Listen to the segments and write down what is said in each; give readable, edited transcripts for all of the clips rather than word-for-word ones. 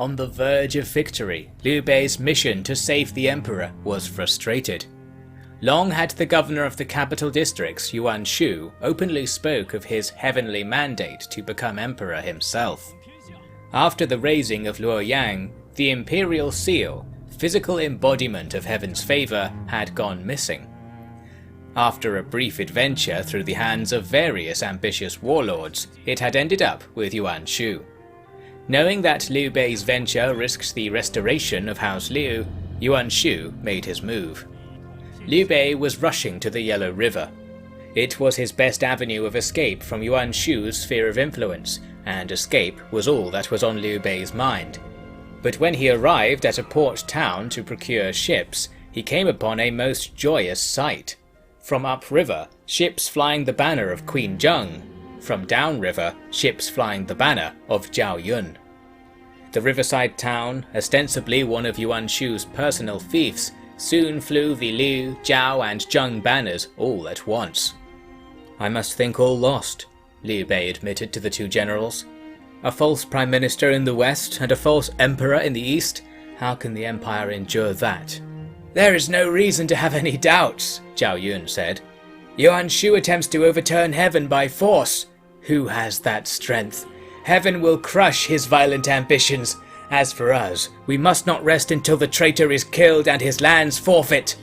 on the verge of victory, Liu Bei's mission to save the emperor was frustrated. Long had the governor of the capital districts, Yuan Shu, openly spoke of his heavenly mandate to become emperor himself. After the raising of Luoyang, the imperial seal, physical embodiment of heaven's favour, had gone missing. After a brief adventure through the hands of various ambitious warlords, it had ended up with Yuan Shu. Knowing that Liu Bei's venture risked the restoration of House Liu, Yuan Shu made his move. Liu Bei was rushing to the Yellow River. It was his best avenue of escape from Yuan Shu's sphere of influence, and escape was all that was on Liu Bei's mind. But when he arrived at a port town to procure ships, he came upon a most joyous sight. From upriver, ships flying the banner of Queen Zheng. From downriver, ships flying the banner of Zhao Yun. The riverside town, ostensibly one of Yuan Shu's personal fiefs, soon flew the Liu, Zhao and Zheng banners all at once. "I must think all lost," Liu Bei admitted to the two generals. "A false prime minister in the west and a false emperor in the east? How can the empire endure that?" "There is no reason to have any doubts," Zhao Yun said. "Yuan Shu attempts to overturn heaven by force. Who has that strength? Heaven will crush his violent ambitions. As for us, we must not rest until the traitor is killed and his lands forfeit.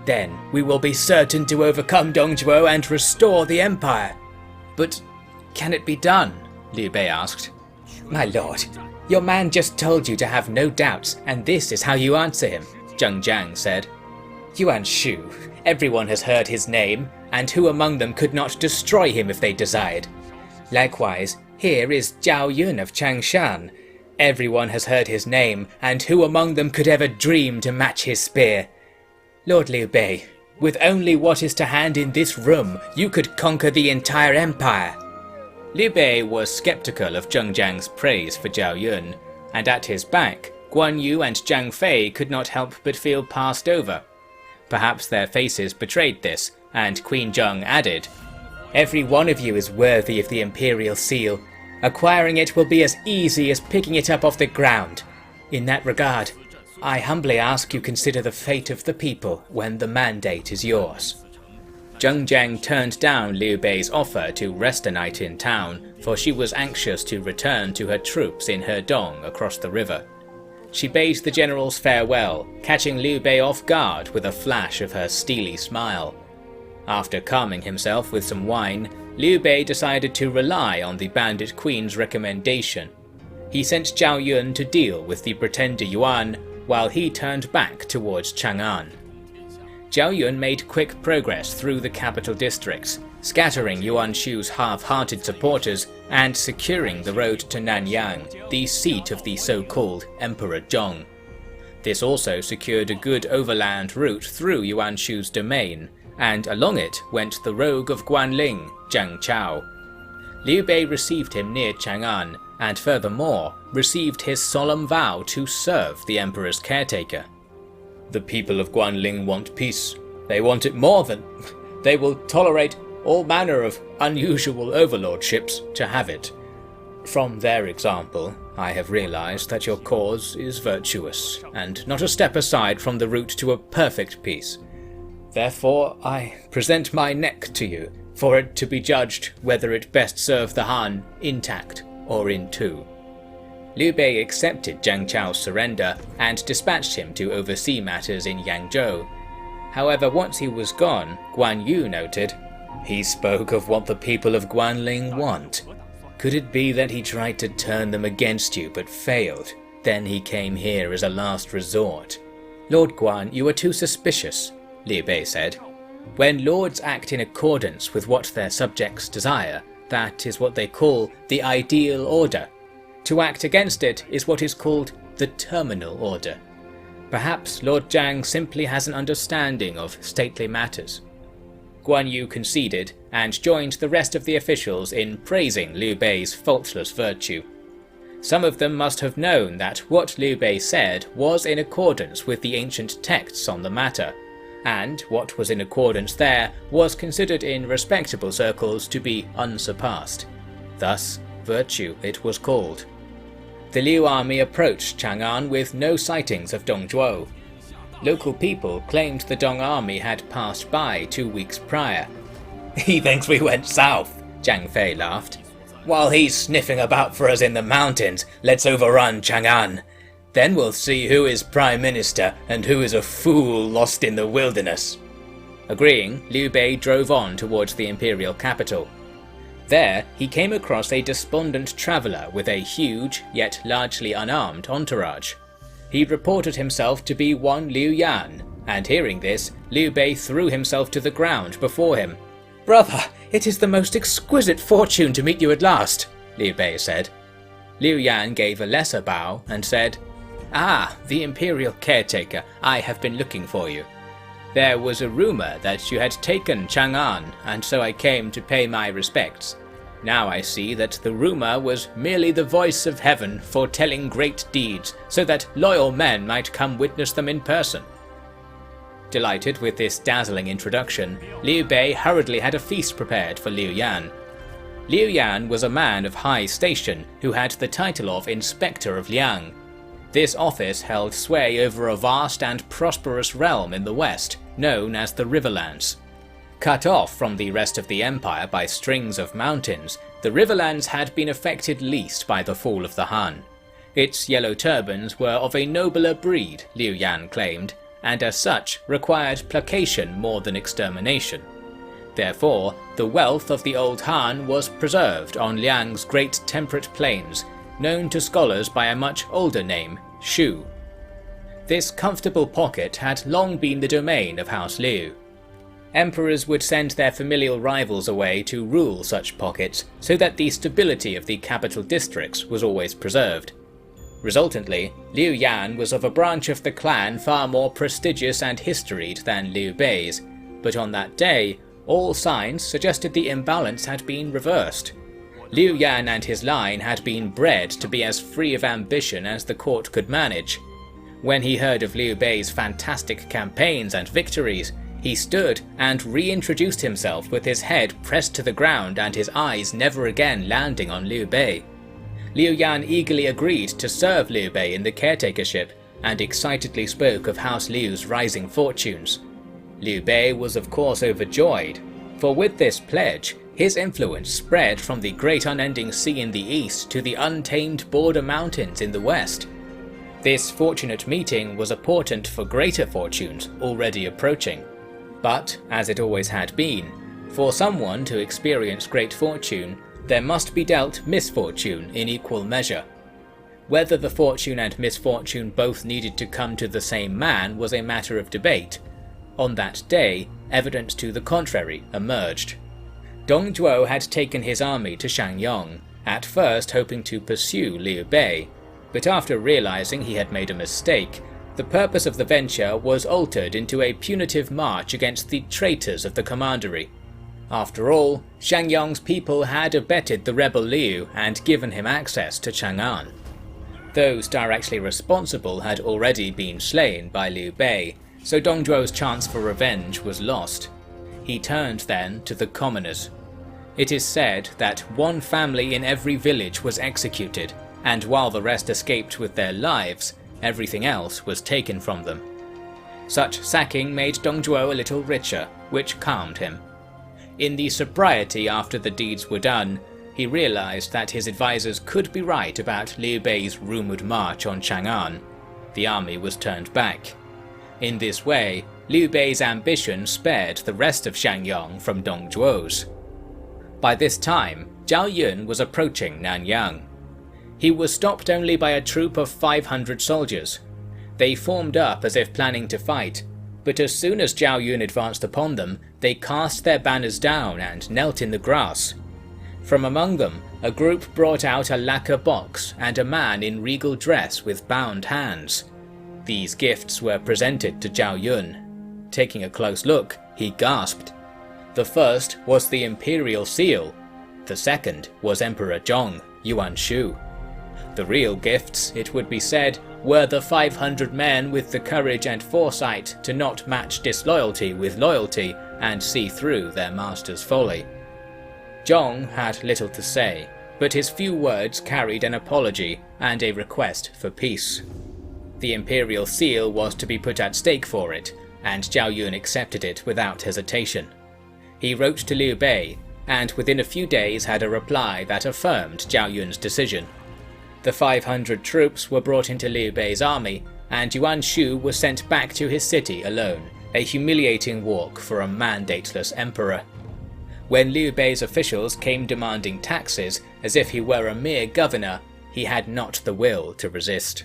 Then we will be certain to overcome Dongzhuo and restore the empire." "But can it be done?" Liu Bei asked. "My lord, your man just told you to have no doubts, and this is how you answer him," Zheng Jiang said. "Yuan Shu, everyone has heard his name, and who among them could not destroy him if they desired? Likewise, here is Zhao Yun of Changshan. Everyone has heard his name, and who among them could ever dream to match his spear? Lord Liu Bei, with only what is to hand in this room, you could conquer the entire empire." Liu Bei was skeptical of Zheng Jiang's praise for Zhao Yun, and at his back, Guan Yu and Zhang Fei could not help but feel passed over. Perhaps their faces betrayed this, and Queen Zheng added, "Every one of you is worthy of the imperial seal. Acquiring it will be as easy as picking it up off the ground. In that regard, I humbly ask you consider the fate of the people when the mandate is yours." Zheng Jiang turned down Liu Bei's offer to rest a night in town, for she was anxious to return to her troops in Hedong across the river. She bade the generals farewell, catching Liu Bei off guard with a flash of her steely smile. After calming himself with some wine, Liu Bei decided to rely on the bandit queen's recommendation. He sent Zhao Yun to deal with the pretender Yuan, while he turned back towards Chang'an. Zhao Yun made quick progress through the capital districts, scattering Yuan Shu's half-hearted supporters and securing the road to Nanyang, the seat of the so-called Emperor Zhong. This also secured a good overland route through Yuan Shu's domain, and along it went the rogue of Guanling, Zhang Chao. Liu Bei received him near Chang'an, and furthermore, received his solemn vow to serve the emperor's caretaker. "The people of Guanling want peace. They want it more than... They will tolerate all manner of unusual overlordships to have it. From their example, I have realized that your cause is virtuous, and not a step aside from the route to a perfect peace. Therefore, I present my neck to you, for it to be judged whether it best serve the Han intact or in two." Liu Bei accepted Zhang Chao's surrender and dispatched him to oversee matters in Yangtze. However, once he was gone, Guan Yu noted, "He spoke of what the people of Guanling want. Could it be that he tried to turn them against you but failed? Then he came here as a last resort." "Lord Guan, you are too suspicious," Liu Bei said. "When lords act in accordance with what their subjects desire, that is what they call the ideal order. To act against it is what is called the terminal order. Perhaps Lord Zhang simply has an understanding of stately matters." Guan Yu conceded and joined the rest of the officials in praising Liu Bei's faultless virtue. Some of them must have known that what Liu Bei said was in accordance with the ancient texts on the matter, and what was in accordance there was considered in respectable circles to be unsurpassed. Thus, virtue it was called. The Liu army approached Chang'an with no sightings of Dong Zhuo. Local people claimed the Dong army had passed by 2 weeks prior. "He thinks we went south," Zhang Fei laughed. "While he's sniffing about for us in the mountains, let's overrun Chang'an. Then we'll see who is Prime Minister and who is a fool lost in the wilderness." Agreeing, Liu Bei drove on towards the imperial capital. There, he came across a despondent traveller with a huge, yet largely unarmed entourage. He reported himself to be one Liu Yan, and hearing this, Liu Bei threw himself to the ground before him. "Brother, it is the most exquisite fortune to meet you at last," Liu Bei said. Liu Yan gave a lesser bow and said, "Ah, the imperial caretaker, I have been looking for you. There was a rumour that you had taken Chang'an, and so I came to pay my respects. Now I see that the rumour was merely the voice of heaven foretelling great deeds, so that loyal men might come witness them in person." Delighted with this dazzling introduction, Liu Bei hurriedly had a feast prepared for Liu Yan. Liu Yan was a man of high station who had the title of Inspector of Liang. This office held sway over a vast and prosperous realm in the west, known as the Riverlands. Cut off from the rest of the empire by strings of mountains, the Riverlands had been affected least by the fall of the Han. Its yellow turbans were of a nobler breed, Liu Yan claimed, and as such required placation more than extermination. Therefore, the wealth of the old Han was preserved on Liang's great temperate plains, known to scholars by a much older name, Shu. This comfortable pocket had long been the domain of House Liu. Emperors would send their familial rivals away to rule such pockets, so that the stability of the capital districts was always preserved. Resultantly, Liu Yan was of a branch of the clan far more prestigious and historied than Liu Bei's, but on that day, all signs suggested the imbalance had been reversed. Liu Yan and his line had been bred to be as free of ambition as the court could manage. When he heard of Liu Bei's fantastic campaigns and victories, he stood and reintroduced himself with his head pressed to the ground and his eyes never again landing on Liu Bei. Liu Yan eagerly agreed to serve Liu Bei in the caretakership and excitedly spoke of House Liu's rising fortunes. Liu Bei was of course overjoyed, for with this pledge, his influence spread from the great unending sea in the east to the untamed border mountains in the west. This fortunate meeting was a portent for greater fortunes already approaching. But, as it always had been, for someone to experience great fortune, there must be dealt misfortune in equal measure. Whether the fortune and misfortune both needed to come to the same man was a matter of debate. On that day, evidence to the contrary emerged. Dong Zhuo had taken his army to Shangyong, at first hoping to pursue Liu Bei, but after realizing he had made a mistake, the purpose of the venture was altered into a punitive march against the traitors of the commandery. After all, Shangyong's people had abetted the rebel Liu and given him access to Chang'an. Those directly responsible had already been slain by Liu Bei, so Dong Zhuo's chance for revenge was lost. He turned then to the commoners. It is said that one family in every village was executed, and while the rest escaped with their lives, everything else was taken from them. Such sacking made Dong Zhuo a little richer, which calmed him. In the sobriety after the deeds were done, he realized that his advisors could be right about Liu Bei's rumored march on Chang'an. The army was turned back. In this way, Liu Bei's ambition spared the rest of Shangyong from Dong Zhuo's. By this time, Zhao Yun was approaching Nanyang. He was stopped only by a troop of 500 soldiers. They formed up as if planning to fight, but as soon as Zhao Yun advanced upon them, they cast their banners down and knelt in the grass. From among them, a group brought out a lacquer box and a man in regal dress with bound hands. These gifts were presented to Zhao Yun. Taking a close look, he gasped. The first was the imperial seal. The second was Emperor Zhong, Yuan Shu. The real gifts, it would be said, were the 500 men with the courage and foresight to not match disloyalty with loyalty and see through their master's folly. Zhong had little to say, but his few words carried an apology, and a request for peace. The imperial seal was to be put at stake for it, and Zhao Yun accepted it without hesitation. He wrote to Liu Bei, and within a few days had a reply that affirmed Zhao Yun's decision. The 500 troops were brought into Liu Bei's army, and Yuan Shu was sent back to his city alone, a humiliating walk for a mandateless emperor. When Liu Bei's officials came demanding taxes as if he were a mere governor, he had not the will to resist.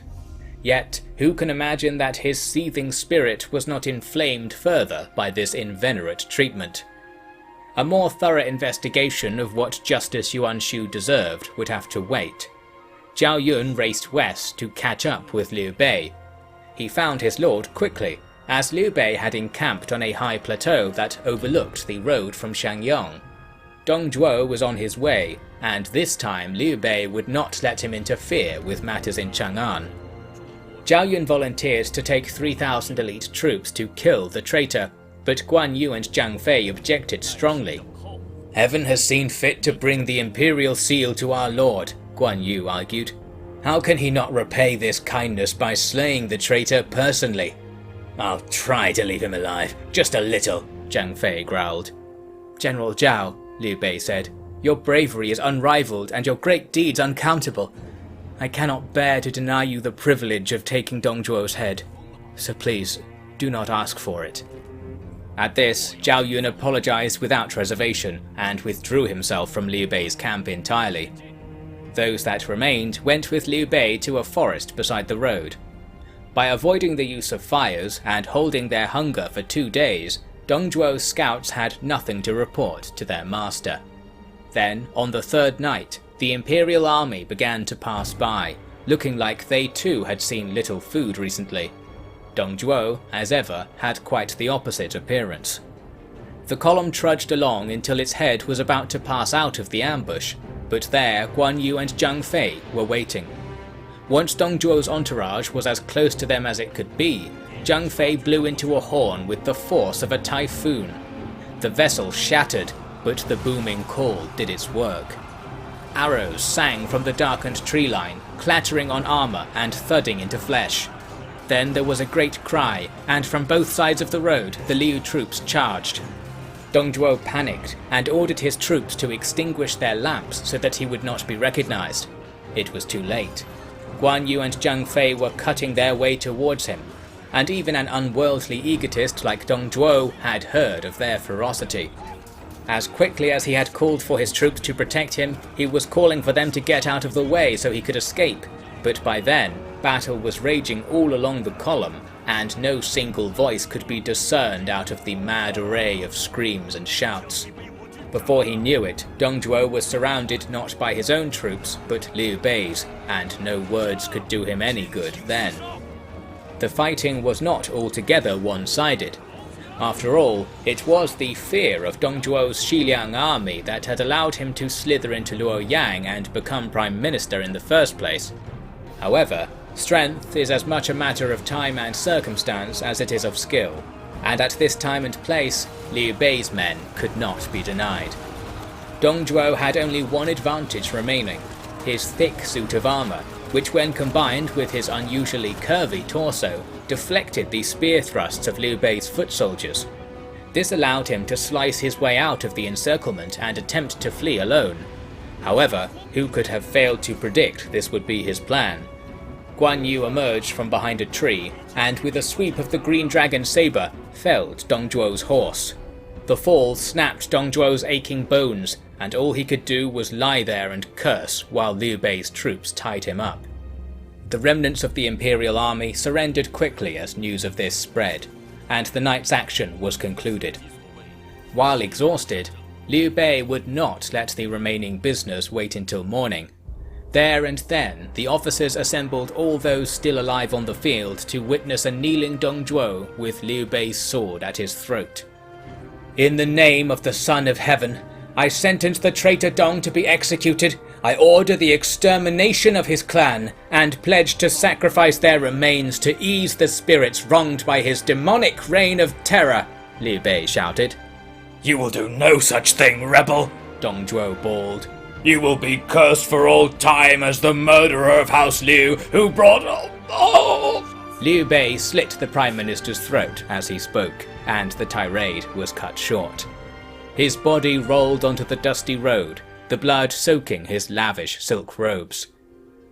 Yet, who can imagine that his seething spirit was not inflamed further by this inveterate treatment? A more thorough investigation of what Justice Yuan Shu deserved would have to wait. Zhao Yun raced west to catch up with Liu Bei. He found his lord quickly, as Liu Bei had encamped on a high plateau that overlooked the road from Xiangyang. Dong Zhuo was on his way, and this time Liu Bei would not let him interfere with matters in Chang'an. Zhao Yun volunteered to take 3,000 elite troops to kill the traitor, but Guan Yu and Zhang Fei objected strongly. "Heaven has seen fit to bring the imperial seal to our lord," Guan Yu argued. "How can he not repay this kindness by slaying the traitor personally?" "I'll try to leave him alive, just a little," Zhang Fei growled. "General Zhao," Liu Bei said, "your bravery is unrivaled and your great deeds uncountable. I cannot bear to deny you the privilege of taking Dong Zhuo's head, so please, do not ask for it." At this, Zhao Yun apologized without reservation and withdrew himself from Liu Bei's camp entirely. Those that remained went with Liu Bei to a forest beside the road. By avoiding the use of fires and holding their hunger for 2 days, Dong Zhuo's scouts had nothing to report to their master. Then, on the 3rd night, the imperial army began to pass by, looking like they too had seen little food recently. Dong Zhuo, as ever, had quite the opposite appearance. The column trudged along until its head was about to pass out of the ambush, but there Guan Yu and Zhang Fei were waiting. Once Dong Zhuo's entourage was as close to them as it could be, Zhang Fei blew into a horn with the force of a typhoon. The vessel shattered, but the booming call did its work. Arrows sang from the darkened tree line, clattering on armor and thudding into flesh. Then there was a great cry, and from both sides of the road the Liu troops charged. Dong Zhuo panicked and ordered his troops to extinguish their lamps so that he would not be recognized. It was too late. Guan Yu and Zhang Fei were cutting their way towards him, and even an unworldly egotist like Dong Zhuo had heard of their ferocity. As quickly as he had called for his troops to protect him, he was calling for them to get out of the way so he could escape, but by then, battle was raging all along the column, and no single voice could be discerned out of the mad array of screams and shouts. Before he knew it, Dong Zhuo was surrounded not by his own troops, but Liu Bei's, and no words could do him any good then. The fighting was not altogether one-sided. After all, it was the fear of Dong Zhuo's Xiliang army that had allowed him to slither into Luoyang and become prime minister in the first place. However, strength is as much a matter of time and circumstance as it is of skill, and at this time and place, Liu Bei's men could not be denied. Dong Zhuo had only one advantage remaining: his thick suit of armor, which when combined with his unusually curvy torso, deflected the spear thrusts of Liu Bei's foot soldiers. This allowed him to slice his way out of the encirclement and attempt to flee alone. However, who could have failed to predict this would be his plan? Guan Yu emerged from behind a tree, and with a sweep of the green dragon saber, felled Dong Zhuo's horse. The fall snapped Dong Zhuo's aching bones, and all he could do was lie there and curse while Liu Bei's troops tied him up. The remnants of the imperial army surrendered quickly as news of this spread, and the night's action was concluded. While exhausted, Liu Bei would not let the remaining business wait until morning. There and then, the officers assembled all those still alive on the field to witness a kneeling Dong Zhuo with Liu Bei's sword at his throat. "In the name of the Son of Heaven, I sentence the traitor Dong to be executed. I order the extermination of his clan, and pledge to sacrifice their remains to ease the spirits wronged by his demonic reign of terror," Liu Bei shouted. "You will do no such thing, rebel!" Dong Zhuo bawled. You will be cursed for all time as the murderer of House Liu, who brought... Liu Bei slit the Prime Minister's throat as he spoke, and the tirade was cut short. His body rolled onto the dusty road, the blood soaking his lavish silk robes.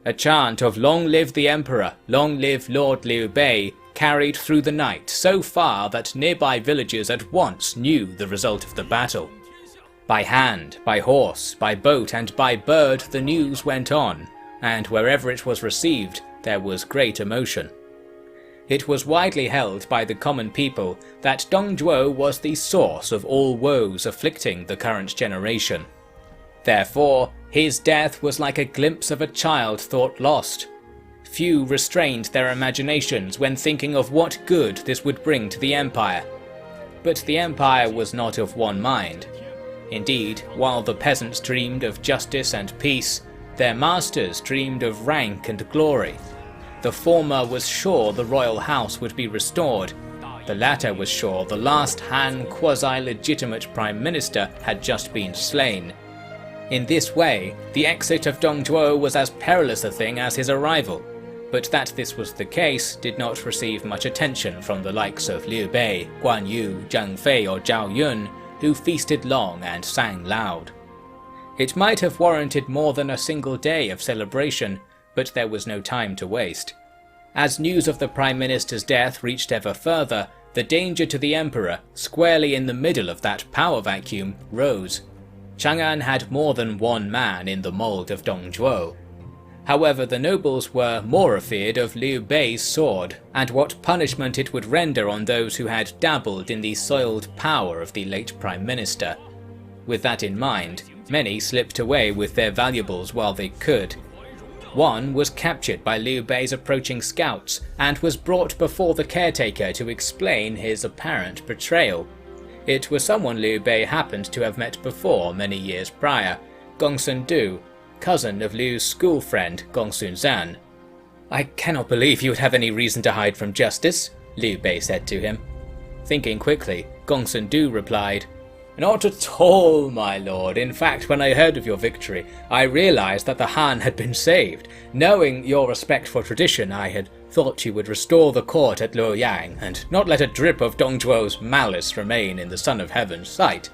A chant of "Long live the Emperor, long live Lord Liu Bei" carried through the night so far that nearby villagers at once knew the result of the battle. By hand, by horse, by boat and by bird the news went on, and wherever it was received there was great emotion. It was widely held by the common people that Dong Zhuo was the source of all woes afflicting the current generation. Therefore, his death was like a glimpse of a child thought lost. Few restrained their imaginations when thinking of what good this would bring to the empire. But the empire was not of one mind. Indeed, while the peasants dreamed of justice and peace, their masters dreamed of rank and glory. The former was sure the royal house would be restored. The latter was sure the last Han quasi-legitimate prime minister had just been slain. In this way, the exit of Dong Zhuo was as perilous a thing as his arrival, but that this was the case did not receive much attention from the likes of Liu Bei, Guan Yu, Zhang Fei or Zhao Yun, who feasted long and sang loud. It might have warranted more than a single day of celebration, but there was no time to waste. As news of the Prime Minister's death reached ever further, the danger to the Emperor, squarely in the middle of that power vacuum, rose. Chang'an had more than one man in the mould of Dong Zhuo. However, the nobles were more afeard of Liu Bei's sword, and what punishment it would render on those who had dabbled in the soiled power of the late Prime Minister. With that in mind, many slipped away with their valuables while they could. One was captured by Liu Bei's approaching scouts, and was brought before the caretaker to explain his apparent betrayal. It was someone Liu Bei happened to have met before many years prior, Gongsun Du, cousin of Liu's school friend Gongsun Zan. "I cannot believe you would have any reason to hide from justice," Liu Bei said to him. Thinking quickly, Gongsun Du replied, "Not at all, my lord. In fact, when I heard of your victory, I realized that the Han had been saved. Knowing your respect for tradition, I had thought you would restore the court at Luoyang, and not let a drip of Dong Zhuo's malice remain in the Son of Heaven's sight.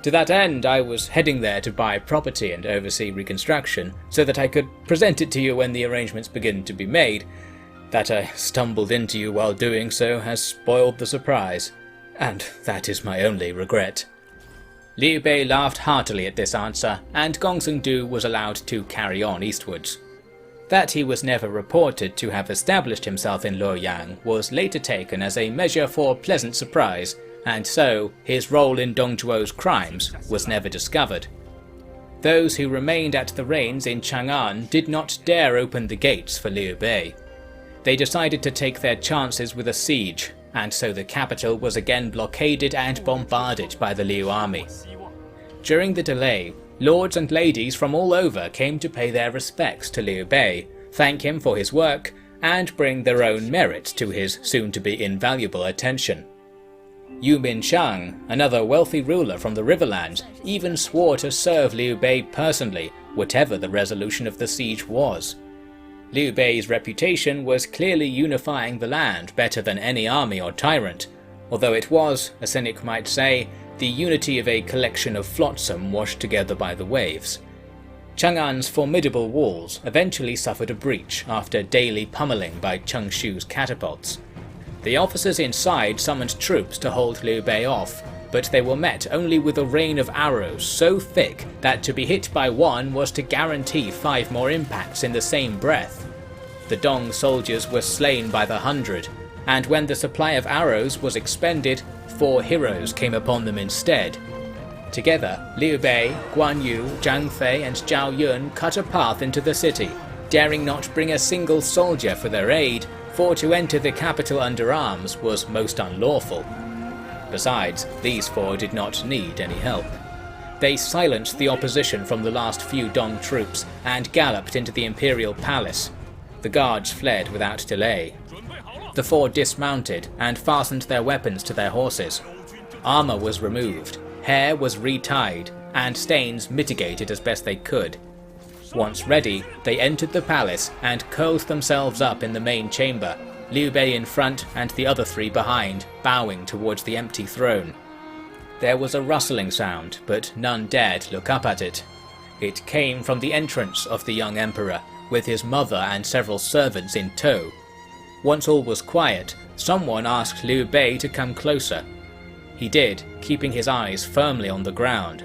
To that end, I was heading there to buy property and oversee reconstruction, so that I could present it to you when the arrangements begin to be made. That I stumbled into you while doing so has spoiled the surprise, and that is my only regret." Liu Bei laughed heartily at this answer, and Gongsun Du was allowed to carry on eastwards. That he was never reported to have established himself in Luoyang was later taken as a measure for pleasant surprise, and so his role in Dong Zhuo's crimes was never discovered. Those who remained at the reins in Chang'an did not dare open the gates for Liu Bei. They decided to take their chances with a siege, and so the capital was again blockaded and bombarded by the Liu army. During the delay, lords and ladies from all over came to pay their respects to Liu Bei, thank him for his work, and bring their own merit to his soon-to-be invaluable attention. Yu Minshang, another wealthy ruler from the Riverlands, even swore to serve Liu Bei personally, whatever the resolution of the siege was. Liu Bei's reputation was clearly unifying the land better than any army or tyrant, although it was, a cynic might say, the unity of a collection of flotsam washed together by the waves. Chang'an's formidable walls eventually suffered a breach after daily pummeling by Cheng Shu's catapults. The officers inside summoned troops to hold Liu Bei off, but they were met only with a rain of arrows so thick that to be hit by one was to guarantee 5 more impacts in the same breath. The Dong soldiers were slain by the 100, and when the supply of arrows was expended, 4 heroes came upon them instead. Together, Liu Bei, Guan Yu, Zhang Fei and Zhao Yun cut a path into the city, daring not bring a single soldier for their aid, for to enter the capital under arms was most unlawful. Besides, these 4 did not need any help. They silenced the opposition from the last few Dong troops and galloped into the imperial palace. The guards fled without delay. The 4 dismounted and fastened their weapons to their horses. Armour was removed, hair was retied, and stains mitigated as best they could. Once ready, they entered the palace and curled themselves up in the main chamber, Liu Bei in front and the other three behind, bowing towards the empty throne. There was a rustling sound, but none dared look up at it. It came from the entrance of the young emperor, with his mother and several servants in tow. Once all was quiet, someone asked Liu Bei to come closer. He did, keeping his eyes firmly on the ground.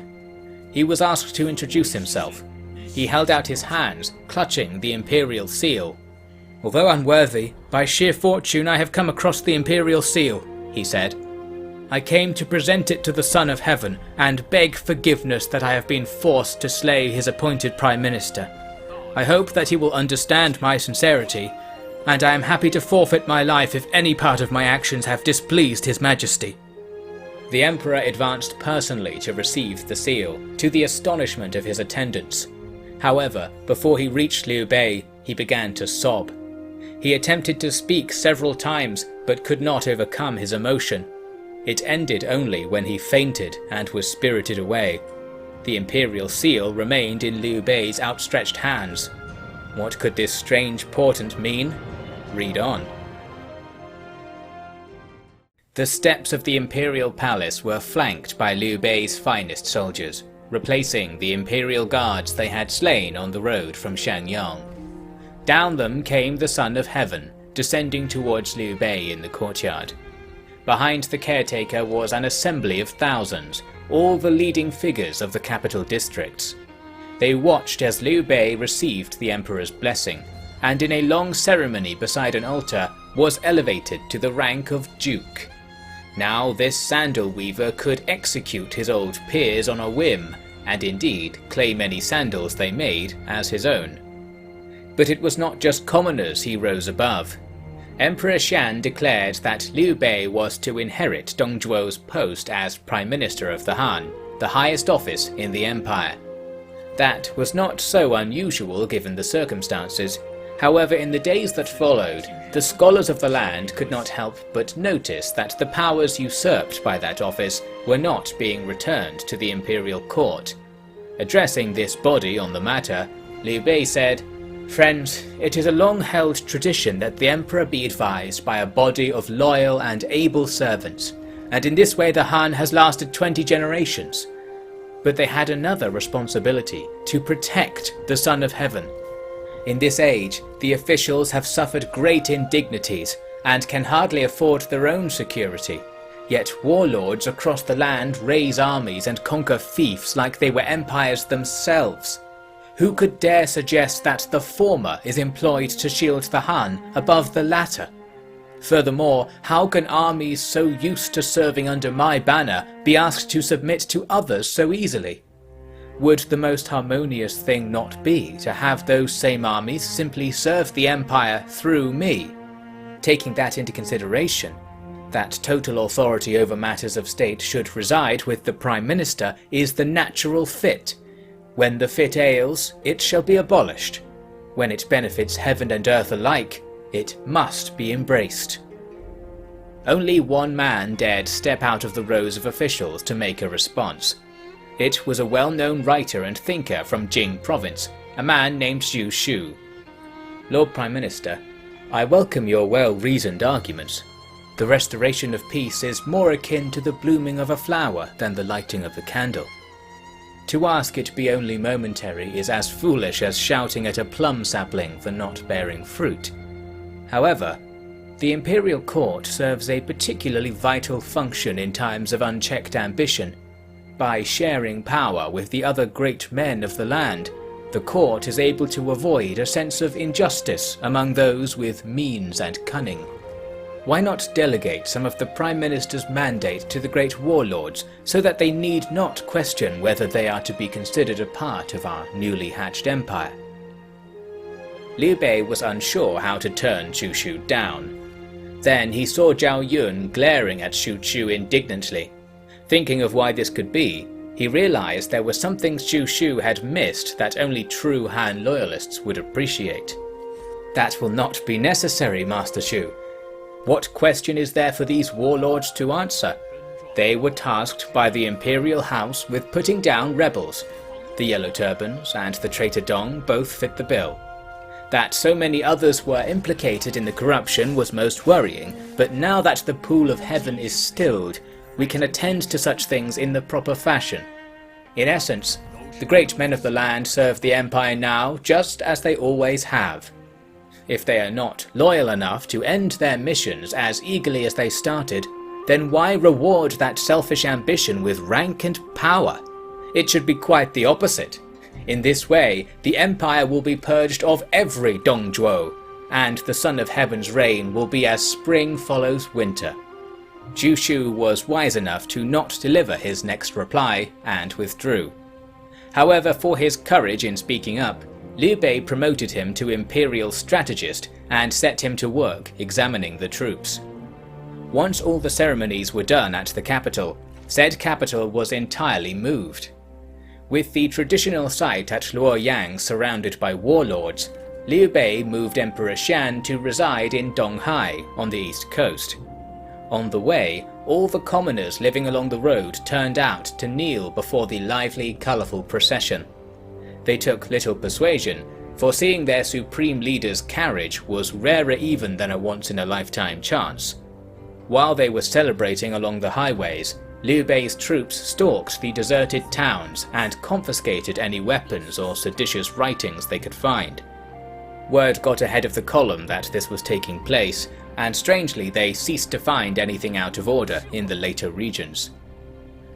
He was asked to introduce himself. He held out his hands, clutching the imperial seal. "Although unworthy, by sheer fortune I have come across the imperial seal," he said. "I came to present it to the Son of Heaven and beg forgiveness that I have been forced to slay his appointed Prime Minister. I hope that he will understand my sincerity, and I am happy to forfeit my life if any part of my actions have displeased His Majesty." The Emperor advanced personally to receive the seal, to the astonishment of his attendants. However, before he reached Liu Bei, he began to sob. He attempted to speak several times, but could not overcome his emotion. It ended only when he fainted and was spirited away. The imperial seal remained in Liu Bei's outstretched hands. What could this strange portent mean? Read on. The steps of the imperial palace were flanked by Liu Bei's finest soldiers, replacing the imperial guards they had slain on the road from Shenyang. Down them came the Son of Heaven, descending towards Liu Bei in the courtyard. Behind the caretaker was an assembly of thousands, all the leading figures of the capital districts. They watched as Liu Bei received the emperor's blessing, and in a long ceremony beside an altar was elevated to the rank of duke. Now this sandal weaver could execute his old peers on a whim, and indeed claim any sandals they made as his own. But it was not just commoners he rose above. Emperor Xian declared that Liu Bei was to inherit Dongzhuo's post as Prime Minister of the Han, the highest office in the empire. That was not so unusual given the circumstances. However, in the days that followed, the scholars of the land could not help but notice that the powers usurped by that office were not being returned to the imperial court. Addressing this body on the matter, Liu Bei said, "Friends, it is a long-held tradition that the emperor be advised by a body of loyal and able servants, and in this way the Han has lasted 20 generations. But they had another responsibility, to protect the Son of Heaven. In this age, the officials have suffered great indignities and can hardly afford their own security. Yet warlords across the land raise armies and conquer fiefs like they were empires themselves. Who could dare suggest that the former is employed to shield the Han above the latter? Furthermore, how can armies so used to serving under my banner be asked to submit to others so easily? Would the most harmonious thing not be to have those same armies simply serve the empire through me? Taking that into consideration, that total authority over matters of state should reside with the Prime Minister is the natural fit. When the fit ails, it shall be abolished. When it benefits heaven and earth alike, it must be embraced." Only one man dared step out of the rows of officials to make a response. It was a well-known writer and thinker from Jing province, a man named Zhu Shu. "Lord Prime Minister, I welcome your well-reasoned arguments. The restoration of peace is more akin to the blooming of a flower than the lighting of a candle. To ask it be only momentary is as foolish as shouting at a plum sapling for not bearing fruit. However, the imperial court serves a particularly vital function in times of unchecked ambition. By sharing power with the other great men of the land, the court is able to avoid a sense of injustice among those with means and cunning. Why not delegate some of the Prime Minister's mandate to the great warlords so that they need not question whether they are to be considered a part of our newly hatched empire?" Liu Bei was unsure how to turn Zhu Shu down. Then he saw Zhao Yun glaring at Zhu Shu indignantly. Thinking of why this could be, he realized there were some things Zhu Shu had missed that only true Han loyalists would appreciate. "That will not be necessary, Master Shu. What question is there for these warlords to answer? They were tasked by the imperial house with putting down rebels. The Yellow Turbans and the traitor Dong both fit the bill. That so many others were implicated in the corruption was most worrying, but now that the pool of heaven is stilled, we can attend to such things in the proper fashion. In essence, the great men of the land serve the empire now just as they always have. If they are not loyal enough to end their missions as eagerly as they started, then why reward that selfish ambition with rank and power? It should be quite the opposite. In this way, the empire will be purged of every Dongzhuo, and the Son of Heaven's reign will be as spring follows winter. Zhu Shu was wise enough to not deliver his next reply, and withdrew. However, for his courage in speaking up, Liu Bei promoted him to imperial strategist and set him to work examining the troops. Once all the ceremonies were done at the capital, said capital was entirely moved. With the traditional site at Luoyang surrounded by warlords, Liu Bei moved Emperor Xian to reside in Donghai on the east coast. On the way, all the commoners living along the road turned out to kneel before the lively, colourful procession. They took little persuasion, for seeing their supreme leader's carriage was rarer even than a once-in-a-lifetime chance. While they were celebrating along the highways, Liu Bei's troops stalked the deserted towns and confiscated any weapons or seditious writings they could find. Word got ahead of the column that this was taking place, and strangely they ceased to find anything out of order in the later regions.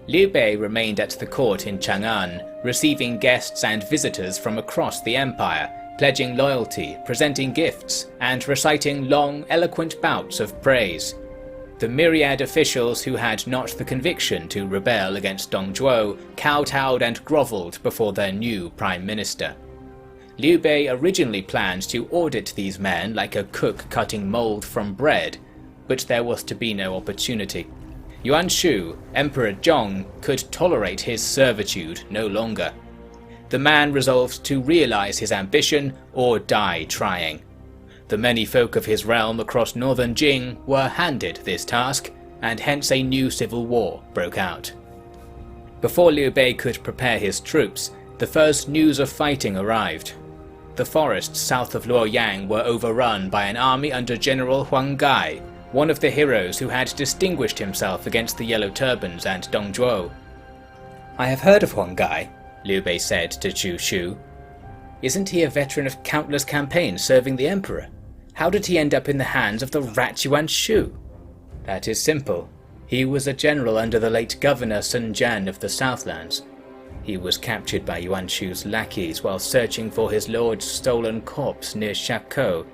Liu Bei remained at the court in Chang'an, receiving guests and visitors from across the empire, pledging loyalty, presenting gifts, and reciting long, eloquent bouts of praise. The myriad officials who had not the conviction to rebel against Dongzhuo kowtowed and grovelled before their new prime minister. Liu Bei originally planned to audit these men like a cook cutting mould from bread, but there was to be no opportunity. Yuan Shu, Emperor Zhong, could tolerate his servitude no longer. The man resolved to realise his ambition or die trying. The many folk of his realm across northern Jing were handed this task, and hence a new civil war broke out. Before Liu Bei could prepare his troops, the first news of fighting arrived. The forests south of Luoyang were overrun by an army under General Huang Gai, one of the heroes who had distinguished himself against the Yellow Turbans and Dongzhuo. "I have heard of Huang Gai," Liu Bei said to Zhu Shu. "Isn't he a veteran of countless campaigns serving the emperor? How did he end up in the hands of the rat Yuan Shu?" "That is simple. He was a general under the late governor Sun Jian of the Southlands. He was captured by Yuan Shu's lackeys while searching for his lord's stolen corpse near Shakou.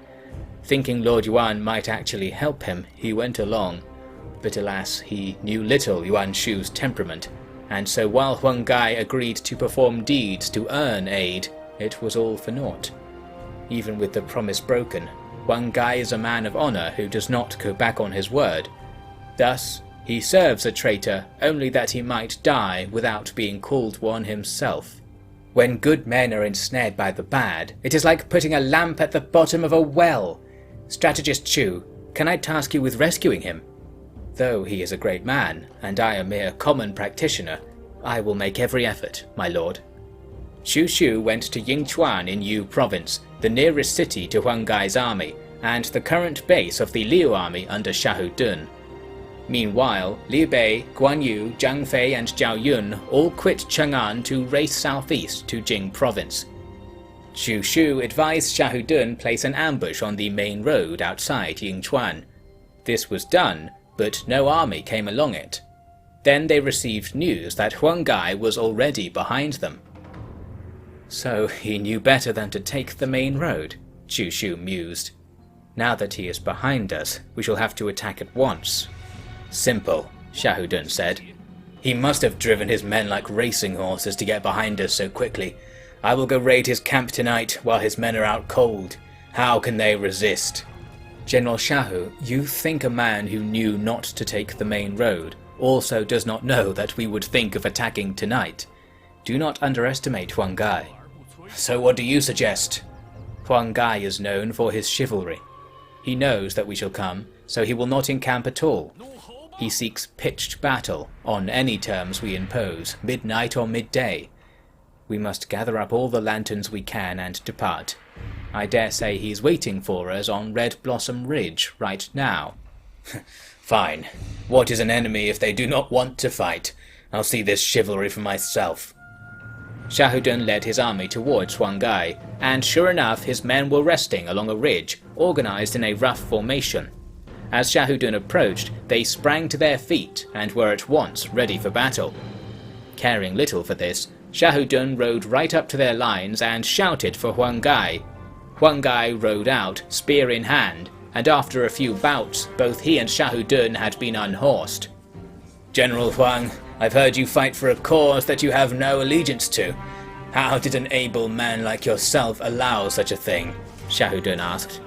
Thinking Lord Yuan might actually help him, he went along. But alas, he knew little Yuan Shu's temperament, and so while Huang Gai agreed to perform deeds to earn aid, it was all for naught. Even with the promise broken, Huang Gai is a man of honour who does not go back on his word. Thus, he serves a traitor only that he might die without being called one himself. When good men are ensnared by the bad, it is like putting a lamp at the bottom of a well. Strategist Chu, can I task you with rescuing him? Though he is a great man, and I a mere common practitioner, I will make every effort, my lord." Zhu Shu went to Yingchuan in Yu province, the nearest city to Huang Gai's army, and the current base of the Liu army under Xiahou Dun. Meanwhile, Liu Bei, Guan Yu, Zhang Fei and Zhao Yun all quit Chang'an to race southeast to Jing province. Zhu Shu advised Xiahou Dun place an ambush on the main road outside Yingchuan. This was done, but no army came along it. Then they received news that Huang Gai was already behind them. "So he knew better than to take the main road," Zhu Shu mused. "Now that he is behind us, we shall have to attack at once." "Simple," Xiahou Dun said. "He must have driven his men like racing horses to get behind us so quickly. I will go raid his camp tonight while his men are out cold. How can they resist?" "General Xiahou, you think a man who knew not to take the main road also does not know that we would think of attacking tonight. Do not underestimate Huang Gai." "So what do you suggest?" "Huang Gai is known for his chivalry. He knows that we shall come, so he will not encamp at all. He seeks pitched battle, on any terms we impose, midnight or midday. We must gather up all the lanterns we can and depart. I dare say he's waiting for us on Red Blossom Ridge right now." "Fine. What is an enemy if they do not want to fight? I'll see this chivalry for myself." Xiahou led his army towards Huang Gai, and sure enough his men were resting along a ridge, organized in a rough formation. As Xiahou approached, they sprang to their feet and were at once ready for battle. Caring little for this, Xiahou rode right up to their lines and shouted for Huang Gai. Huang Gai rode out, spear in hand, and after a few bouts, both he and Xiahou had been unhorsed. "General Huang, I've heard you fight for a cause that you have no allegiance to. How did an able man like yourself allow such a thing?" Xiahou asked.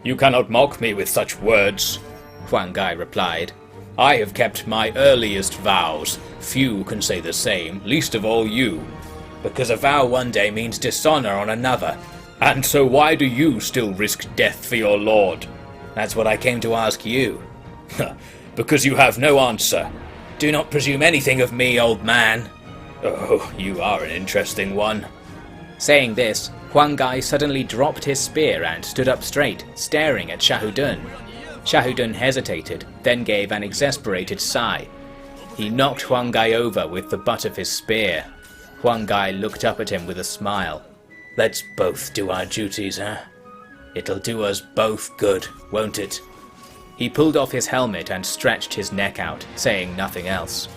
"You cannot mock me with such words," Huang Gai replied. "I have kept my earliest vows. Few can say the same, least of all you. Because a vow one day means dishonor on another. And so why do you still risk death for your lord?" "That's what I came to ask you." "Because you have no answer. Do not presume anything of me, old man." "Oh, you are an interesting one." Saying this, Huang Gai suddenly dropped his spear and stood up straight, staring at Xiahou. Xiahou hesitated, then gave an exasperated sigh. He knocked Huang Gai over with the butt of his spear. Huang Gai looked up at him with a smile. "Let's both do our duties, huh? It'll do us both good, won't it?" He pulled off his helmet and stretched his neck out, saying nothing else.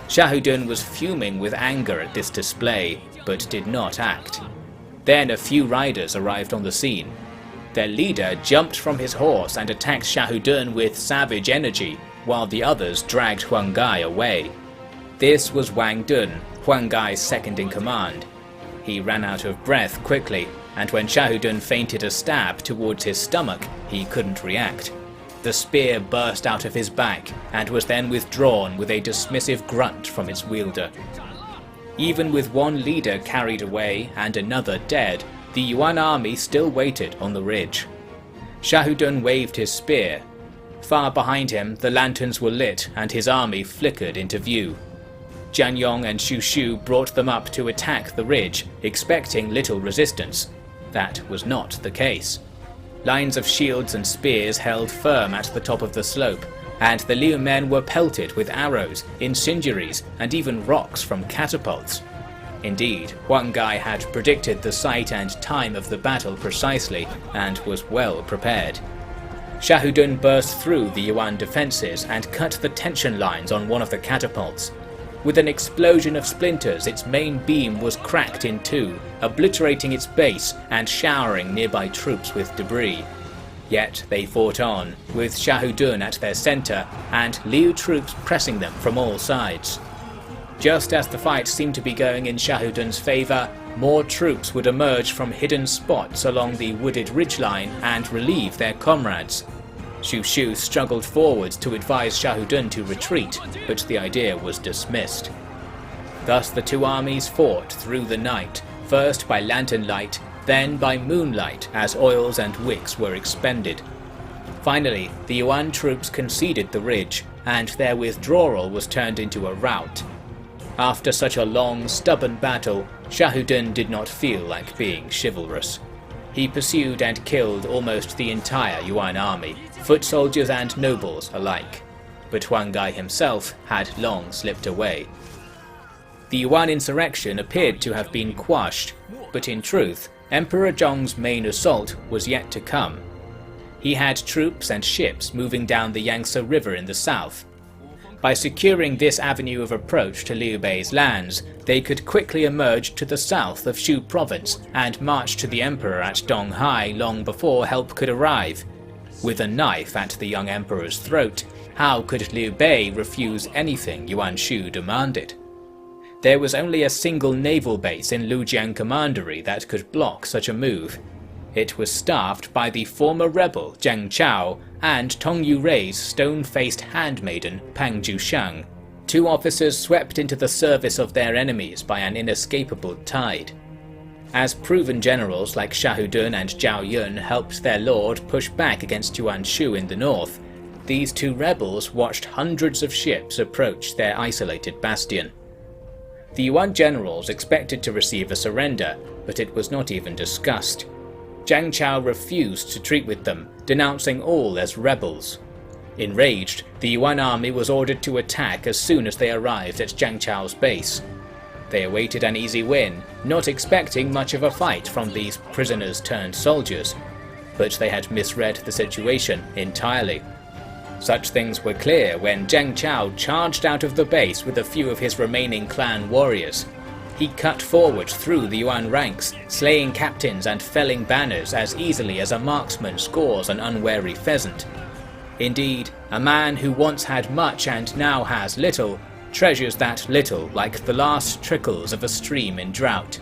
Xiahou was fuming with anger at this display, but did not act. Then a few riders arrived on the scene. Their leader jumped from his horse and attacked Xiahou with savage energy, while the others dragged Huang Gai away. This was Wang Dun, Huang Gai's second in command. He ran out of breath quickly, and when Xiahou feinted a stab towards his stomach, he couldn't react. The spear burst out of his back, and was then withdrawn with a dismissive grunt from its wielder. Even with one leader carried away and another dead, the Yuan army still waited on the ridge. Xiahou waved his spear. Far behind him, the lanterns were lit and his army flickered into view. Jianyong and Shu brought them up to attack the ridge, expecting little resistance. That was not the case. Lines of shields and spears held firm at the top of the slope, and the Liu men were pelted with arrows, incendiaries, and even rocks from catapults. Indeed, Huang Gai had predicted the site and time of the battle precisely, and was well prepared. Xiahou burst through the Yuan defences and cut the tension lines on one of the catapults. With an explosion of splinters, its main beam was cracked in two, obliterating its base and showering nearby troops with debris. Yet they fought on, with Xiahou at their centre and Liu troops pressing them from all sides. Just as the fight seemed to be going in Xiahou favour, more troops would emerge from hidden spots along the wooded ridgeline and relieve their comrades. Shu struggled forwards to advise Xiahou to retreat, but the idea was dismissed. Thus the two armies fought through the night, first by lantern light, then by moonlight as oils and wicks were expended. Finally, the Yuan troops conceded the ridge, and their withdrawal was turned into a rout. After such a long, stubborn battle, Xiahou did not feel like being chivalrous. He pursued and killed almost the entire Yuan army, foot soldiers and nobles alike. But Huang Gai himself had long slipped away. The Yuan insurrection appeared to have been quashed, but in truth, Emperor Zhong's main assault was yet to come. He had troops and ships moving down the Yangtze River in the south. By securing this avenue of approach to Liu Bei's lands, they could quickly emerge to the south of Shu province and march to the emperor at Donghai long before help could arrive. With a knife at the young emperor's throat, how could Liu Bei refuse anything Yuan Shu demanded? There was only a single naval base in Luoyang Commandery that could block such a move. It was staffed by the former rebel Zheng Chao and Tong Yurei's stone-faced handmaiden Pang Juxiang, two officers swept into the service of their enemies by an inescapable tide. As proven generals like Xiahou and Zhao Yun helped their lord push back against Yuan Shu in the north, these two rebels watched hundreds of ships approach their isolated bastion. The Yuan generals expected to receive a surrender, but it was not even discussed. Jiangxia refused to treat with them, denouncing all as rebels. Enraged, the Yuan army was ordered to attack as soon as they arrived at Jiangxia's base. They awaited an easy win, not expecting much of a fight from these prisoners-turned-soldiers, but they had misread the situation entirely. Such things were clear when Jiangxia charged out of the base with a few of his remaining clan warriors. He cut forward through the Yuan ranks, slaying captains and felling banners as easily as a marksman scores an unwary pheasant. Indeed, a man who once had much and now has little, treasures that little like the last trickles of a stream in drought.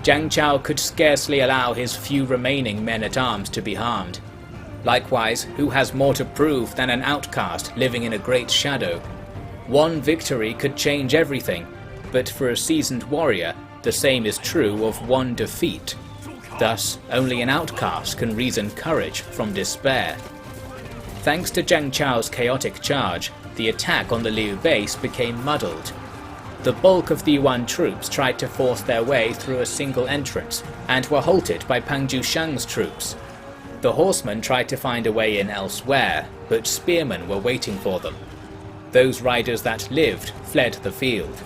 Jiangxia could scarcely allow his few remaining men-at-arms to be harmed. Likewise, who has more to prove than an outcast living in a great shadow? One victory could change everything, but for a seasoned warrior, the same is true of one defeat. Thus, only an outcast can reason courage from despair. Thanks to Jiangxia's chaotic charge, the attack on the Liu base became muddled. The bulk of the Yuan troops tried to force their way through a single entrance, and were halted by Pang Jushang's troops. The horsemen tried to find a way in elsewhere, but spearmen were waiting for them. Those riders that lived fled the field.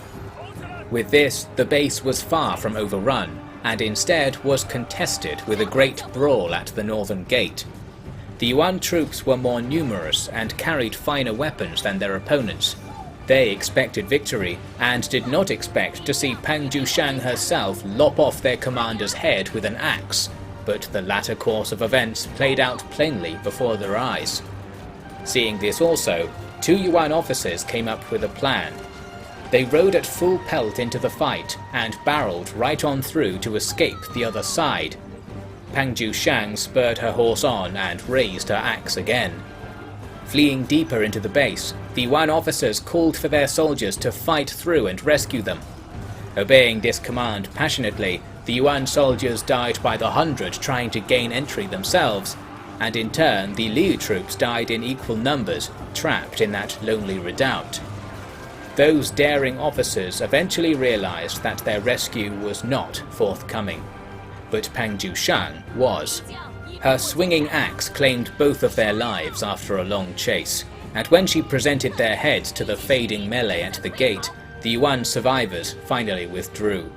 With this, the base was far from overrun, and instead was contested with a great brawl at the northern gate. The Yuan troops were more numerous and carried finer weapons than their opponents. They expected victory, and did not expect to see Pang Jushang herself lop off their commander's head with an axe, but the latter course of events played out plainly before their eyes. Seeing this also, two Yuan officers came up with a plan. They rode at full pelt into the fight, and barreled right on through to escape the other side. Pang Jushang spurred her horse on and raised her axe again. Fleeing deeper into the base, the Yuan officers called for their soldiers to fight through and rescue them. Obeying this command passionately, the Yuan soldiers died by the hundred trying to gain entry themselves, and in turn the Liu troops died in equal numbers, trapped in that lonely redoubt. Those daring officers eventually realized that their rescue was not forthcoming. But Pang Jushang was. Her swinging axe claimed both of their lives after a long chase, and when she presented their heads to the fading melee at the gate, the Yuan survivors finally withdrew.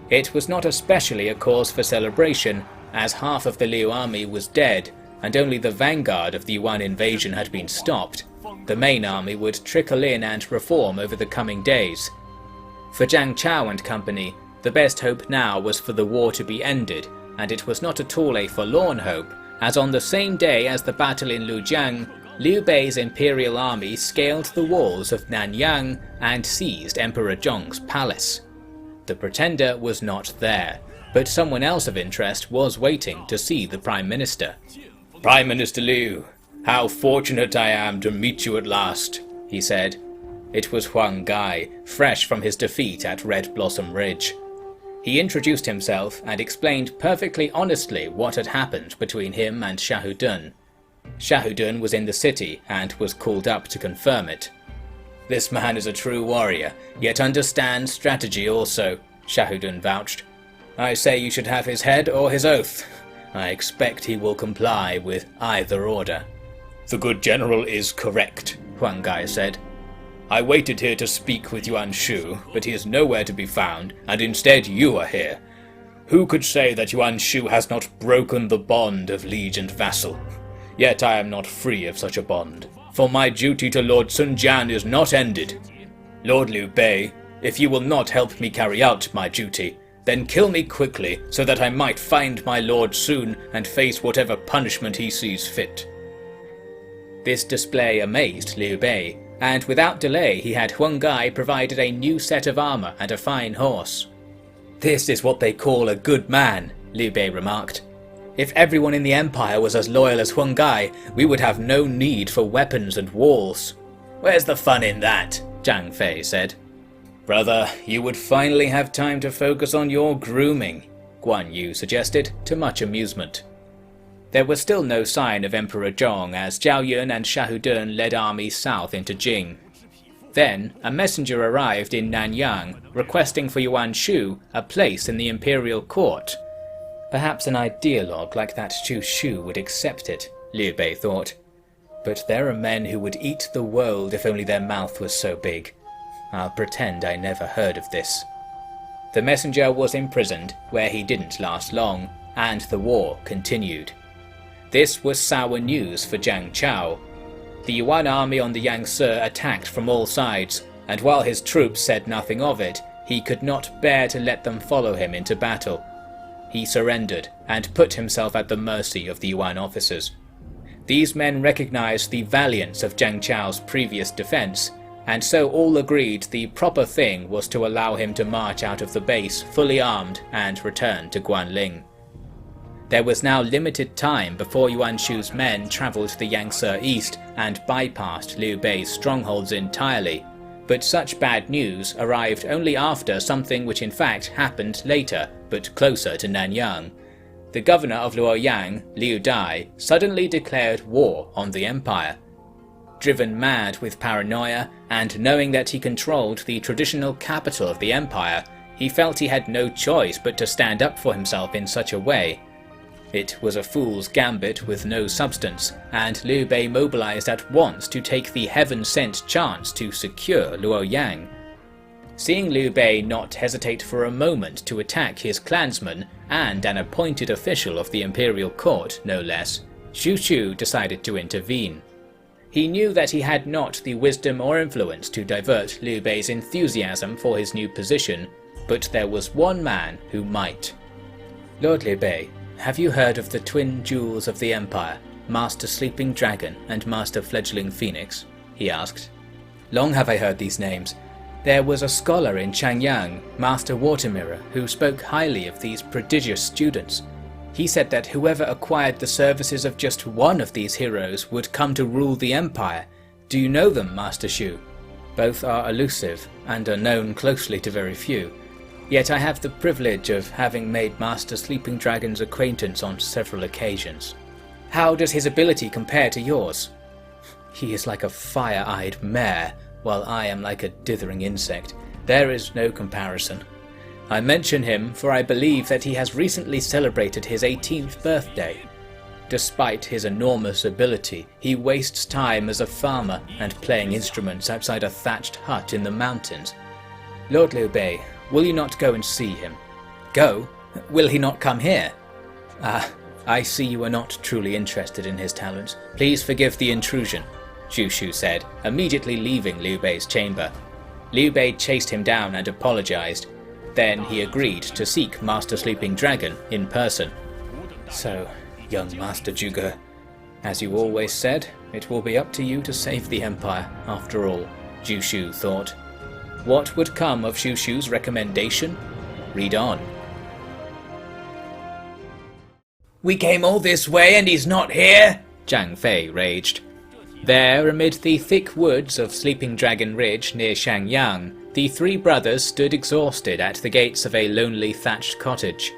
It was not especially a cause for celebration, as half of the Liu army was dead, and only the vanguard of the Yuan invasion had been stopped. The main army would trickle in and reform over the coming days. For Jiangxia and company, the best hope now was for the war to be ended, and it was not at all a forlorn hope, as on the same day as the battle in Luoyang, Liu Bei's imperial army scaled the walls of Nanyang and seized Emperor Zhong's palace. The pretender was not there, but someone else of interest was waiting to see the Prime Minister. "Prime Minister Liu, how fortunate I am to meet you at last," he said. It was Huang Gai, fresh from his defeat at Red Blossom Ridge. He introduced himself and explained perfectly honestly what had happened between him and Shahudun. Shahudun was in the city and was called up to confirm it. "This man is a true warrior, yet understands strategy also," Shahudun vouched. "I say you should have his head or his oath. I expect he will comply with either order." "The good general is correct," Huang Gai said. "I waited here to speak with Yuan Shu, but he is nowhere to be found, and instead you are here. Who could say that Yuan Shu has not broken the bond of liege and vassal? Yet I am not free of such a bond, for my duty to Lord Sun Jian is not ended. Lord Liu Bei, if you will not help me carry out my duty, then kill me quickly so that I might find my lord soon and face whatever punishment he sees fit." This display amazed Liu Bei, and without delay he had Huang Gai provided a new set of armor and a fine horse. "This is what they call a good man," Liu Bei remarked. "If everyone in the Empire was as loyal as Huang Gai, we would have no need for weapons and walls." "Where's the fun in that?" Zhang Fei said. "Brother, you would finally have time to focus on your grooming," Guan Yu suggested, to much amusement. There was still no sign of Emperor Zhong as Zhao Yun and Xiahou Dun led armies south into Jing. Then, a messenger arrived in Nanyang, requesting for Yuan Shu a place in the imperial court. Perhaps an ideologue like that Zhu Shu would accept it, Liu Bei thought. But there are men who would eat the world if only their mouth was so big. I'll pretend I never heard of this. The messenger was imprisoned, where he didn't last long, and the war continued. This was sour news for Jiangxia. The Yuan army on the Yangtze attacked from all sides, and while his troops said nothing of it, he could not bear to let them follow him into battle. He surrendered and put himself at the mercy of the Yuan officers. These men recognized the valiance of Jiangxia's previous defense, and so all agreed the proper thing was to allow him to march out of the base fully armed and return to Guanling. There was now limited time before Yuan Shu's men travelled the Yangtze east and bypassed Liu Bei's strongholds entirely, but such bad news arrived only after something which in fact happened later, but closer to Nanyang. The governor of Luoyang, Liu Dai, suddenly declared war on the empire. Driven mad with paranoia, and knowing that he controlled the traditional capital of the empire, he felt he had no choice but to stand up for himself in such a way. It was a fool's gambit with no substance, and Liu Bei mobilized at once to take the heaven-sent chance to secure Luoyang. Seeing Liu Bei not hesitate for a moment to attack his clansman and an appointed official of the imperial court, no less, Zhu Shu decided to intervene. He knew that he had not the wisdom or influence to divert Liu Bei's enthusiasm for his new position, but there was one man who might. "Lord Liu Bei, have you heard of the twin jewels of the Empire, Master Sleeping Dragon and Master Fledgling Phoenix?" he asked. "Long have I heard these names. There was a scholar in Changyang, Master Watermirror, who spoke highly of these prodigious students. He said that whoever acquired the services of just one of these heroes would come to rule the empire. Do you know them, Master Shu? Both are elusive, and are known closely to very few. Yet I have the privilege of having made Master Sleeping Dragon's acquaintance on several occasions. How does his ability compare to yours?" "He is like a fire-eyed mare, while I am like a dithering insect. There is no comparison. I mention him for I believe that he has recently celebrated his 18th birthday. Despite his enormous ability, he wastes time as a farmer and playing instruments outside a thatched hut in the mountains. Lord Liu Bei, will you not go and see him?" "Go? Will he not come here?" "Ah, I see you are not truly interested in his talents. Please forgive the intrusion," Zhu Shu said, immediately leaving Liu Bei's chamber. Liu Bei chased him down and apologized. Then he agreed to seek Master Sleeping Dragon in person. "So, young Master Zhuge, as you always said, it will be up to you to save the Empire, after all," Zhu Shu thought. What would come of Zhu Shu's recommendation? Read on. "We came all this way and he's not here?" Zhang Fei raged. There, amid the thick woods of Sleeping Dragon Ridge near Xiangyang, the three brothers stood exhausted at the gates of a lonely thatched cottage.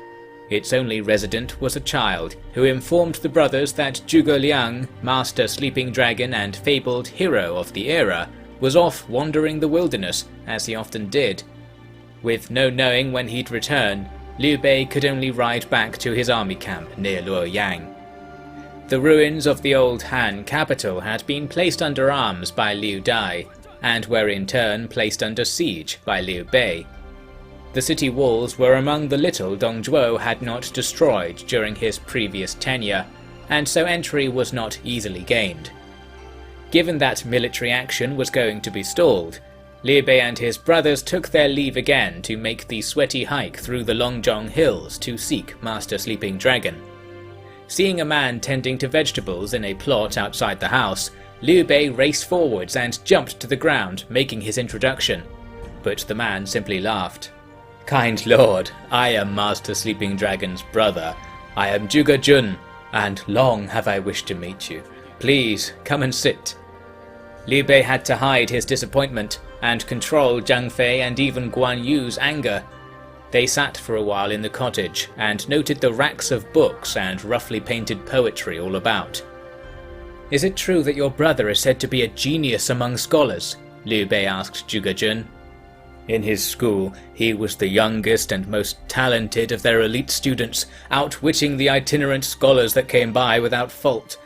Its only resident was a child, who informed the brothers that Zhuge Liang, Master Sleeping Dragon and fabled hero of the era, was off wandering the wilderness, as he often did. With no knowing when he'd return, Liu Bei could only ride back to his army camp near Luoyang. The ruins of the old Han capital had been placed under arms by Liu Dai, and were in turn placed under siege by Liu Bei. The city walls were among the little Dong Zhuo had not destroyed during his previous tenure, and so entry was not easily gained. Given that military action was going to be stalled, Liu Bei and his brothers took their leave again to make the sweaty hike through the Longzhong Hills to seek Master Sleeping Dragon. Seeing a man tending to vegetables in a plot outside the house, Liu Bei raced forwards and jumped to the ground, making his introduction. But the man simply laughed. "Kind lord, I am Master Sleeping Dragon's brother. I am Zhuge Jun, and long have I wished to meet you. Please, come and sit." Liu Bei had to hide his disappointment and control Zhang Fei and even Guan Yu's anger. They sat for a while in the cottage and noted the racks of books and roughly painted poetry all about. "Is it true that your brother is said to be a genius among scholars?" Liu Bei asked Zhuge. "In his school, he was the youngest and most talented of their elite students, outwitting the itinerant scholars that came by without fault.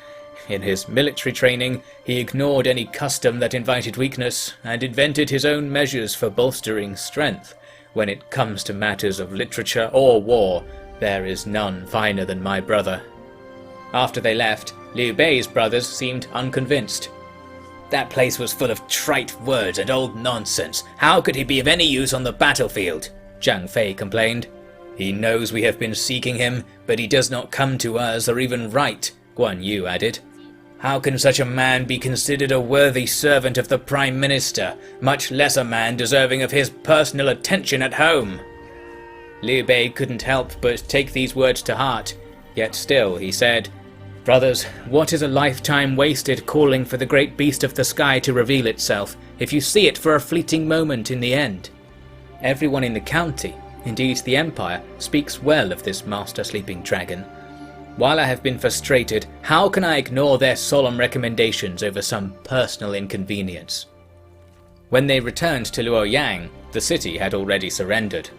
In his military training, he ignored any custom that invited weakness, and invented his own measures for bolstering strength. When it comes to matters of literature or war, there is none finer than my brother." After they left, Liu Bei's brothers seemed unconvinced. "That place was full of trite words and old nonsense. How could he be of any use on the battlefield?" Zhang Fei complained. "He knows we have been seeking him, but he does not come to us or even write," Guan Yu added. "How can such a man be considered a worthy servant of the Prime Minister, much less a man deserving of his personal attention at home?" Liu Bei couldn't help but take these words to heart, yet still he said, "Brothers, what is a lifetime wasted calling for the great beast of the sky to reveal itself, if you see it for a fleeting moment in the end? Everyone in the county, indeed the Empire, speaks well of this Master Sleeping Dragon. While I have been frustrated, how can I ignore their solemn recommendations over some personal inconvenience?" When they returned to Luoyang, the city had already surrendered.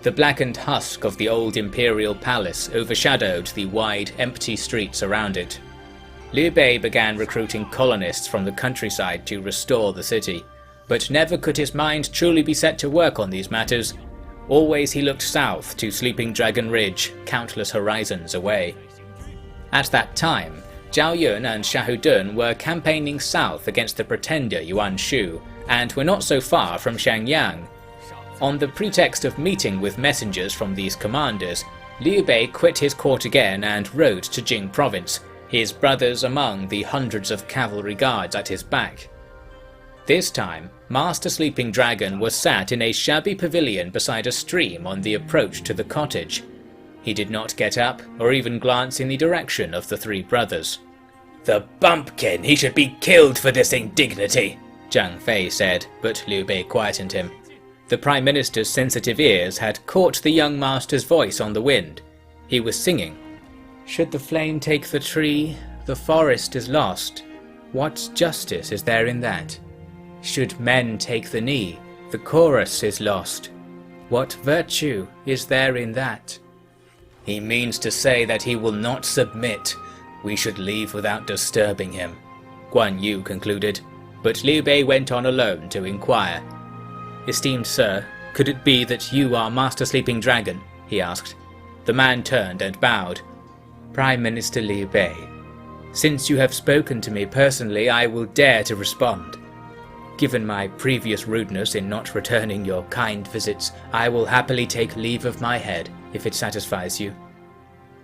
The blackened husk of the old imperial palace overshadowed the wide, empty streets around it. Liu Bei began recruiting colonists from the countryside to restore the city, but never could his mind truly be set to work on these matters. Always he looked south to Sleeping Dragon Ridge, countless horizons away. At that time, Zhao Yun and Shahudun were campaigning south against the pretender Yuan Shu, and were not so far from Xiangyang. On the pretext of meeting with messengers from these commanders, Liu Bei quit his court again and rode to Jing province, his brothers among the hundreds of cavalry guards at his back. This time, Master Sleeping Dragon was sat in a shabby pavilion beside a stream on the approach to the cottage. He did not get up or even glance in the direction of the three brothers. "The bumpkin! He should be killed for this indignity!" Zhang Fei said, but Liu Bei quietened him. The Prime Minister's sensitive ears had caught the young master's voice on the wind. He was singing, "Should the flame take the tree, the forest is lost. What justice is there in that? Should men take the knee, the chorus is lost. What virtue is there in that?" "He means to say that he will not submit. We should leave without disturbing him," Guan Yu concluded, but Liu Bei went on alone to inquire. "Esteemed sir, could it be that you are Master Sleeping Dragon?" he asked. The man turned and bowed. "Prime Minister Liu Bei, since you have spoken to me personally, I will dare to respond. Given my previous rudeness in not returning your kind visits, I will happily take leave of my head, if it satisfies you."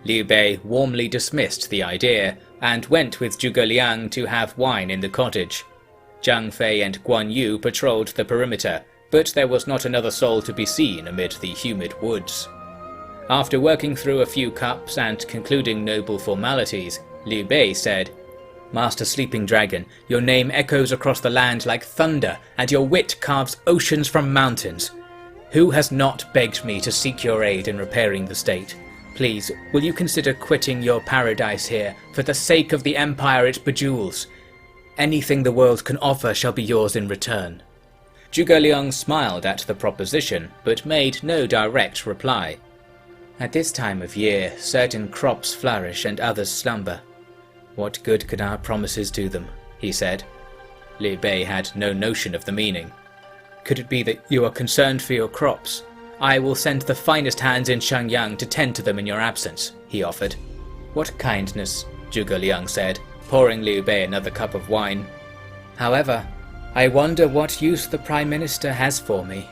Liu Bei warmly dismissed the idea, and went with Zhuge Liang to have wine in the cottage. Zhang Fei and Guan Yu patrolled the perimeter, but there was not another soul to be seen amid the humid woods. After working through a few cups and concluding noble formalities, Liu Bei said, "Master Sleeping Dragon, your name echoes across the land like thunder, and your wit carves oceans from mountains. Who has not begged me to seek your aid in repairing the state? Please, will you consider quitting your paradise here for the sake of the empire it bejewels? Anything the world can offer shall be yours in return." Zhuge Liang smiled at the proposition, but made no direct reply. "At this time of year, certain crops flourish and others slumber. What good could our promises do them?" he said. Liu Bei had no notion of the meaning. "Could it be that you are concerned for your crops? I will send the finest hands in Xiangyang to tend to them in your absence," he offered. "What kindness," Zhuge Liang said, pouring Liu Bei another cup of wine. "However, I wonder what use the Prime Minister has for me.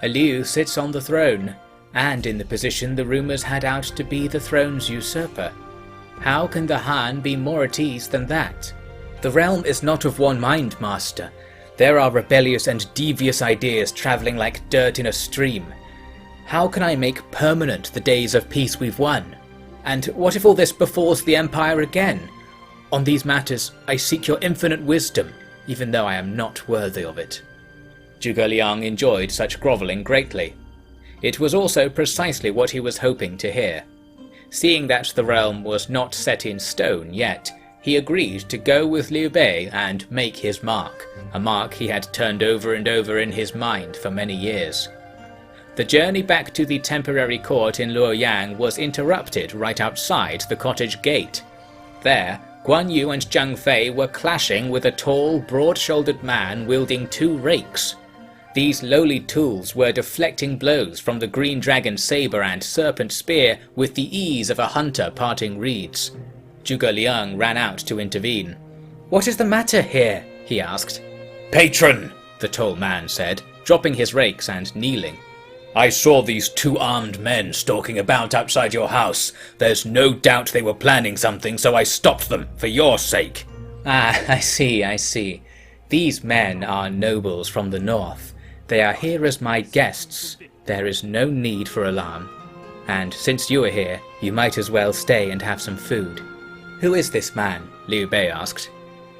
A Liu sits on the throne, and in the position the rumors had out to be the throne's usurper. How can the Han be more at ease than that? The realm is not of one mind, Master. There are rebellious and devious ideas travelling like dirt in a stream. How can I make permanent the days of peace we've won? And what if all this befalls the Empire again? On these matters, I seek your infinite wisdom, even though I am not worthy of it." Zhuge Liang enjoyed such grovelling greatly. It was also precisely what he was hoping to hear. Seeing that the realm was not set in stone yet, he agreed to go with Liu Bei and make his mark, a mark he had turned over and over in his mind for many years. The journey back to the temporary court in Luoyang was interrupted right outside the cottage gate. There, Guan Yu and Zhang Fei were clashing with a tall, broad-shouldered man wielding 2 rakes. These lowly tools were deflecting blows from the green dragon saber and serpent spear with the ease of a hunter parting reeds. Zhuge Liang ran out to intervene. "What is the matter here?" he asked. "Patron," the tall man said, dropping his rakes and kneeling. "I saw these 2 armed men stalking about outside your house. There's no doubt they were planning something, so I stopped them, for your sake." "Ah, I see. These men are nobles from the north. They are here as my guests. There is no need for alarm. And since you are here, you might as well stay and have some food." "Who is this man?" Liu Bei asked.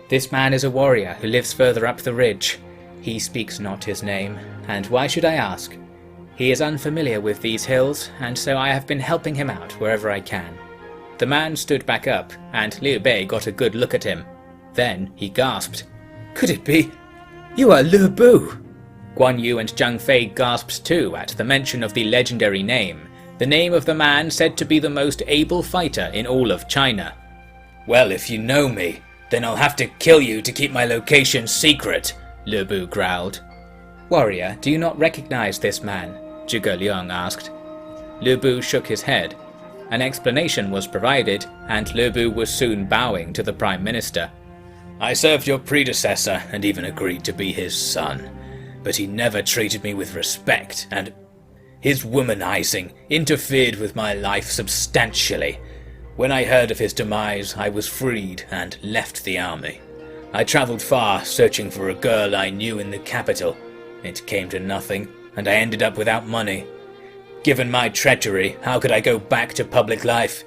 "This man is a warrior who lives further up the ridge. He speaks not his name, and why should I ask? He is unfamiliar with these hills, and so I have been helping him out wherever I can." The man stood back up, and Liu Bei got a good look at him. Then he gasped. "Could it be? You are Liu Bu!" Guan Yu and Zhang Fei gasped too at the mention of the legendary name, the name of the man said to be the most able fighter in all of China. "Well, if you know me, then I'll have to kill you to keep my location secret," Liu Bu growled. "Warrior, do you not recognize this man?" Zhuge Liang asked. Liu Bu shook his head. An explanation was provided, and Liu Bu was soon bowing to the Prime Minister. "I served your predecessor and even agreed to be his son, but he never treated me with respect, and his womanizing interfered with my life substantially. When I heard of his demise, I was freed and left the army. I traveled far searching for a girl I knew in the capital. It came to nothing, and I ended up without money. Given my treachery, how could I go back to public life?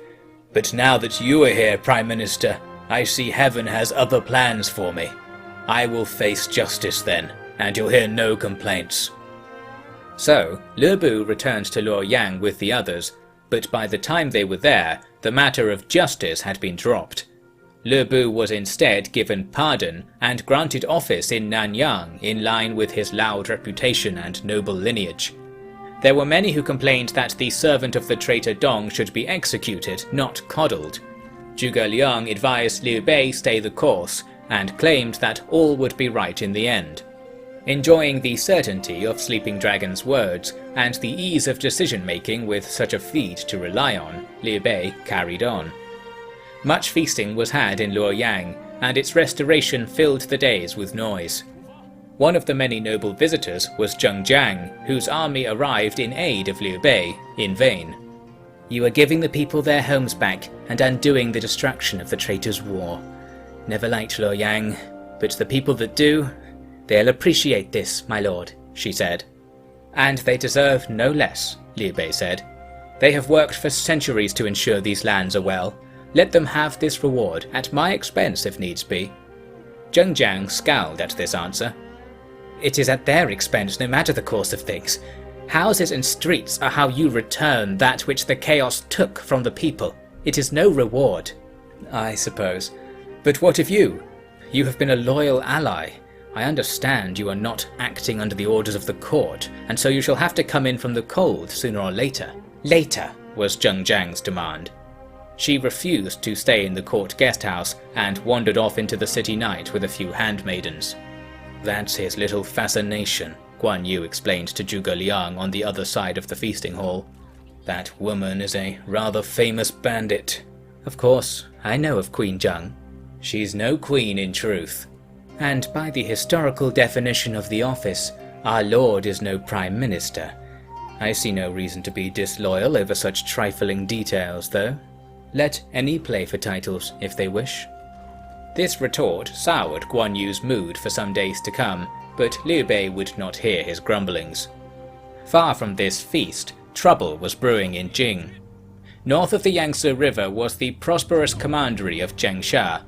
But now that you are here, Prime Minister, I see heaven has other plans for me. I will face justice then, and you'll hear no complaints." So, Liu Bu returned to Luoyang with the others, but by the time they were there, the matter of justice had been dropped. Liu Bu was instead given pardon and granted office in Nanyang in line with his loud reputation and noble lineage. There were many who complained that the servant of the traitor Dong should be executed, not coddled. Zhuge Liang advised Liu Bei stay the course, and claimed that all would be right in the end. Enjoying the certainty of Sleeping Dragon's words, and the ease of decision-making with such a fleet to rely on, Liu Bei carried on. Much feasting was had in Luoyang, and its restoration filled the days with noise. One of the many noble visitors was Zheng Jiang, whose army arrived in aid of Liu Bei, in vain. "You are giving the people their homes back, and undoing the destruction of the traitors' war. Never liked Luoyang, but the people that do, they'll appreciate this, my lord," she said. "And they deserve no less," Liu Bei said. "They have worked for centuries to ensure these lands are well. Let them have this reward, at my expense if needs be." Zheng Jiang scowled at this answer. "It is at their expense no matter the course of things. Houses and streets are how you return that which the chaos took from the people. It is no reward." "I suppose. But what of you? You have been a loyal ally. I understand you are not acting under the orders of the court, and so you shall have to come in from the cold sooner or later." "Later," was Zheng Jiang's demand. She refused to stay in the court guesthouse and wandered off into the city night with a few handmaidens. "That's his little fascination," Guan Yu explained to Zhuge Liang on the other side of the feasting hall. "That woman is a rather famous bandit. Of course, I know of Queen Zheng. She's no queen in truth. And by the historical definition of the office, our lord is no prime minister. I see no reason to be disloyal over such trifling details, though. Let any play for titles if they wish." This retort soured Guan Yu's mood for some days to come, but Liu Bei would not hear his grumblings. Far from this feast, trouble was brewing in Jing. North of the Yangtze River was the prosperous commandery of Jiangxia.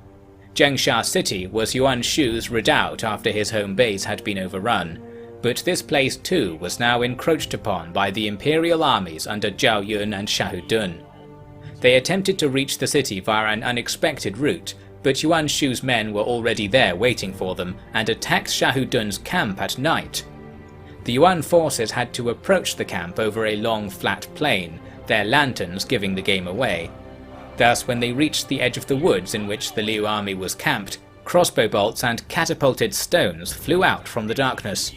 Jiangxia city was Yuan Shu's redoubt after his home base had been overrun, But this place too was now encroached upon by the imperial armies under Zhao Yun and Xiahou Dun. They attempted to reach the city via an unexpected route, but Yuan Shu's men were already there waiting for them and attacked Xiahou Dun's camp at night. The Yuan forces had to approach the camp over a long flat plain, their lanterns giving the game away. Thus, when they reached the edge of the woods in which the Liu army was camped, crossbow bolts and catapulted stones flew out from the darkness.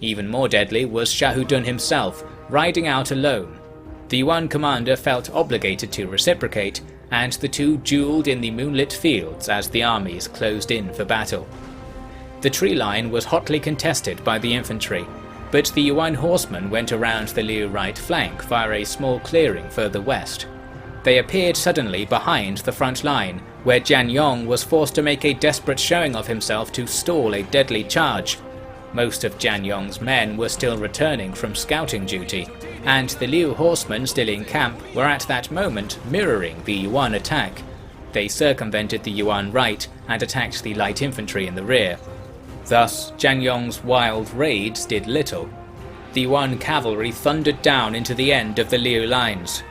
Even more deadly was Xiahou Dun himself, riding out alone. The Yuan commander felt obligated to reciprocate, and the two duelled in the moonlit fields as the armies closed in for battle. The tree line was hotly contested by the infantry, but the Yuan horsemen went around the Liu right flank via a small clearing further west. They appeared suddenly behind the front line, where Jian Yong was forced to make a desperate showing of himself to stall a deadly charge. Most of Jian Yong's men were still returning from scouting duty, and the Liu horsemen still in camp were at that moment mirroring the Yuan attack. They circumvented the Yuan right and attacked the light infantry in the rear. Thus, Jian Yong's wild raids did little. The Yuan cavalry thundered down into the end of the Liu lines.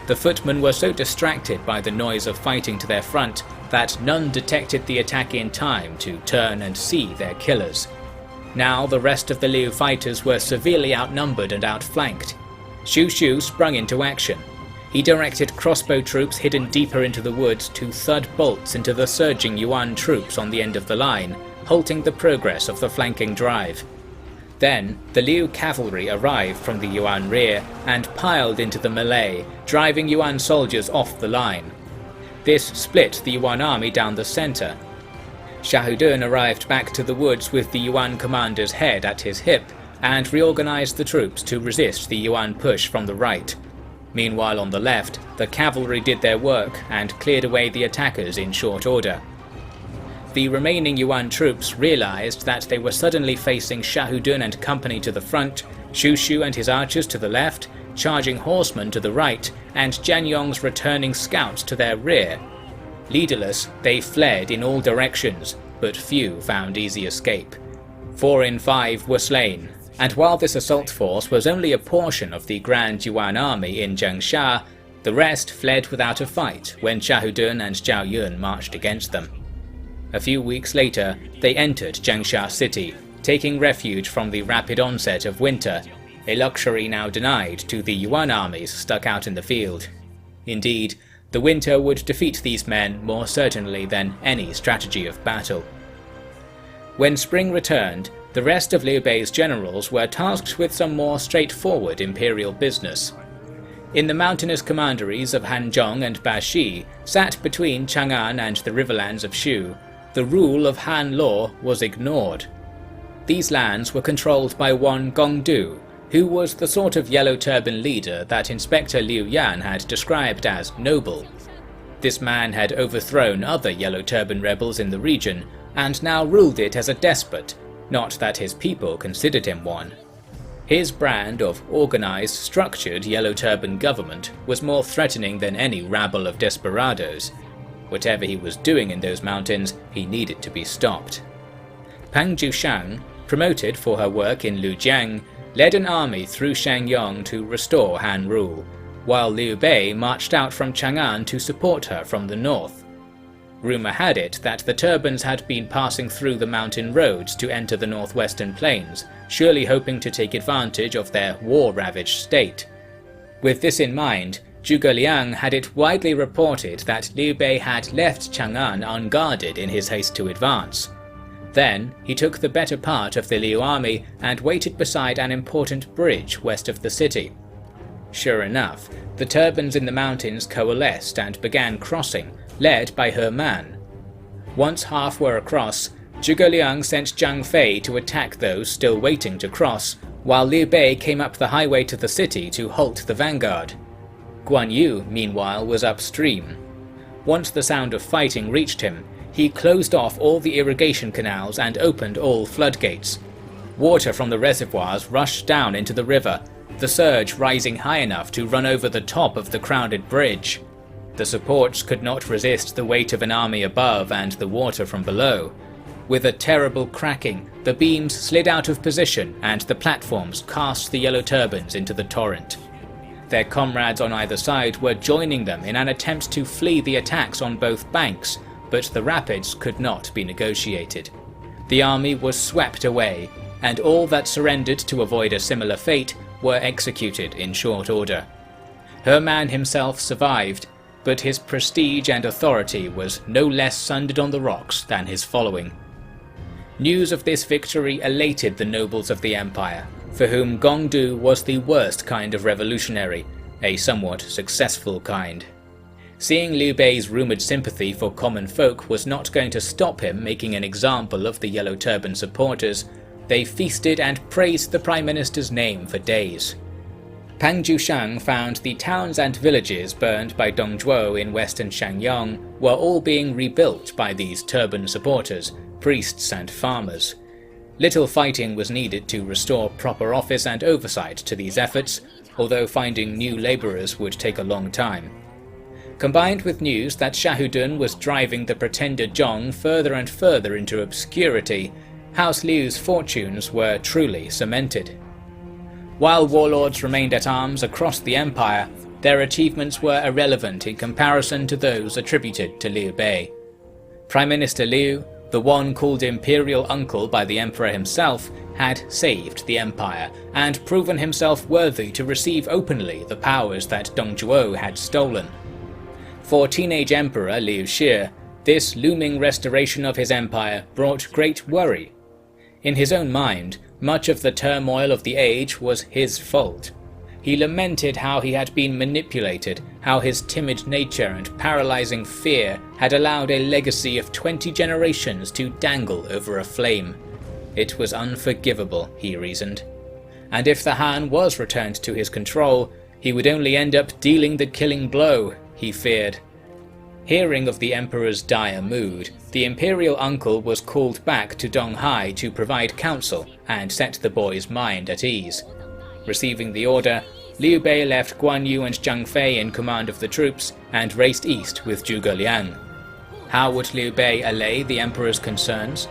The footmen were so distracted by the noise of fighting to their front that none detected the attack in time to turn and see their killers. Now the rest of the Liu fighters were severely outnumbered and outflanked. Xu Shu sprung into action. He directed crossbow troops hidden deeper into the woods to thud bolts into the surging Yuan troops on the end of the line, halting the progress of the flanking drive. Then, the Liu cavalry arrived from the Yuan rear and piled into the melee, driving Yuan soldiers off the line. This split the Yuan army down the center. Xiahou Dun arrived back to the woods with the Yuan commander's head at his hip and reorganized the troops to resist the Yuan push from the right. Meanwhile on the left, the cavalry did their work and cleared away the attackers in short order. The remaining Yuan troops realized that they were suddenly facing Xiahou Dun and company to the front, Xu Shu and his archers to the left, charging horsemen to the right, and Jian Yong's returning scouts to their rear. Leaderless, they fled in all directions, but few found easy escape. 4 in 5 were slain, and while this assault force was only a portion of the Grand Yuan army in Jiangxia, the rest fled without a fight when Xiahou Dun and Zhao Yun marched against them. A few weeks later, they entered Jiangxia city, taking refuge from the rapid onset of winter, a luxury now denied to the Yuan armies stuck out in the field. Indeed, the winter would defeat these men more certainly than any strategy of battle. When spring returned, the rest of Liu Bei's generals were tasked with some more straightforward imperial business. In the mountainous commanderies of Hanzhong and Baxi, sat between Chang'an and the riverlands of Shu, the rule of Han law was ignored. These lands were controlled by one Gongdu, who was the sort of yellow turban leader that Inspector Liu Yan had described as noble. This man had overthrown other yellow turban rebels in the region, and now ruled it as a despot, not that his people considered him one. His brand of organized, structured yellow turban government was more threatening than any rabble of desperados. Whatever he was doing in those mountains, he needed to be stopped. Pang Jushang, promoted for her work in Luoyang, led an army through Shangyong to restore Han rule, while Liu Bei marched out from Chang'an to support her from the north. Rumour had it that the turbans had been passing through the mountain roads to enter the northwestern plains, surely hoping to take advantage of their war-ravaged state. With this in mind, Zhuge Liang had it widely reported that Liu Bei had left Chang'an unguarded in his haste to advance. Then, he took the better part of the Liu army and waited beside an important bridge west of the city. Sure enough, the turbans in the mountains coalesced and began crossing, led by her man. Once half were across, Zhuge Liang sent Zhang Fei to attack those still waiting to cross, while Liu Bei came up the highway to the city to halt the vanguard. Guan Yu, meanwhile, was upstream. Once the sound of fighting reached him, he closed off all the irrigation canals and opened all floodgates. Water from the reservoirs rushed down into the river, the surge rising high enough to run over the top of the crowded bridge. The supports could not resist the weight of an army above and the water from below. With a terrible cracking, the beams slid out of position and the platforms cast the Yellow Turbans into the torrent. Their comrades on either side were joining them in an attempt to flee the attacks on both banks, but the rapids could not be negotiated. The army was swept away, and all that surrendered to avoid a similar fate were executed in short order. Her man himself survived, but his prestige and authority was no less sundered on the rocks than his following. News of this victory elated the nobles of the empire, for whom Gongdu was the worst kind of revolutionary, a somewhat successful kind. Seeing Liu Bei's rumoured sympathy for common folk was not going to stop him making an example of the Yellow Turban supporters, they feasted and praised the Prime Minister's name for days. Pang Jushang found the towns and villages burned by Dong Zhuo in western Xiangyang were all being rebuilt by these turban supporters, priests and farmers. Little fighting was needed to restore proper office and oversight to these efforts, although finding new labourers would take a long time. Combined with news that Shahudun was driving the pretender Zhong further and further into obscurity, House Liu's fortunes were truly cemented. While warlords remained at arms across the empire, their achievements were irrelevant in comparison to those attributed to Liu Bei. Prime Minister Liu, the one called Imperial Uncle by the Emperor himself, had saved the empire and proven himself worthy to receive openly the powers that Dong Zhuo had stolen. For teenage Emperor Liu Xi, this looming restoration of his empire brought great worry. In his own mind, much of the turmoil of the age was his fault. He lamented how he had been manipulated, how his timid nature and paralyzing fear had allowed a legacy of 20 generations to dangle over a flame. It was unforgivable, he reasoned. And if the Han was returned to his control, he would only end up dealing the killing blow, he feared. Hearing of the Emperor's dire mood, the Imperial Uncle was called back to Donghai to provide counsel and set the boy's mind at ease. Receiving the order, Liu Bei left Guan Yu and Zhang Fei in command of the troops and raced east with Zhuge Liang. How would Liu Bei allay the Emperor's concerns?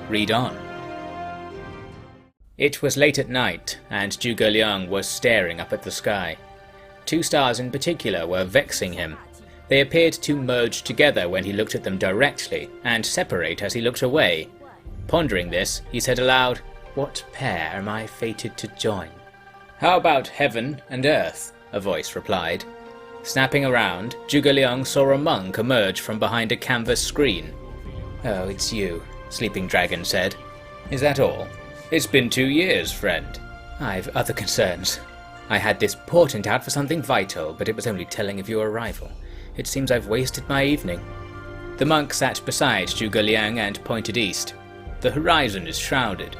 Read on. It was late at night, and Zhuge Liang was staring up at the sky. Two stars in particular were vexing him. They appeared to merge together when he looked at them directly, and separate as he looked away. Pondering this, he said aloud, "What pair am I fated to join?" "How about heaven and earth?" a voice replied. Snapping around, Zhuge Liang saw a monk emerge from behind a canvas screen. "Oh, it's you," Sleeping Dragon said. "Is that all?" "It's been 2 years, friend." "I've other concerns. I had this portent out for something vital, but it was only telling of your arrival. It seems I've wasted my evening." The monk sat beside Zhuge Liang and pointed east. "The horizon is shrouded.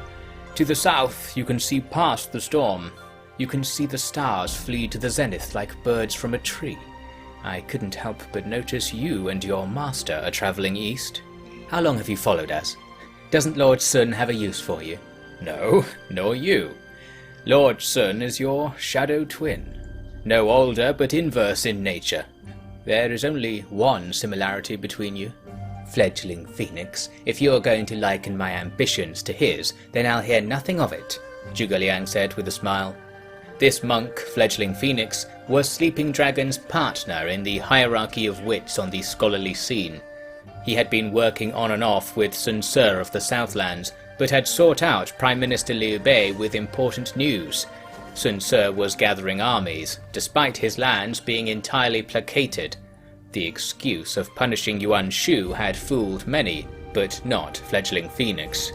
To the south you can see past the storm. You can see the stars flee to the zenith like birds from a tree. I couldn't help but notice you and your master are travelling east. How long have you followed us? Doesn't Lord Sun have a use for you?" "No, nor you. Lord Sun is your shadow twin. No older, but inverse in nature. There is only one similarity between you. Fledgling Phoenix, if you are going to liken my ambitions to his, then I'll hear nothing of it," Zhuge Liang said with a smile. This monk, Fledgling Phoenix, was Sleeping Dragon's partner in the hierarchy of wits on the scholarly scene. He had been working on and off with Sun Ce of the Southlands, but had sought out Prime Minister Liu Bei with important news. Sun Ce was gathering armies, despite his lands being entirely placated. The excuse of punishing Yuan Shu had fooled many, but not Fledgling Phoenix.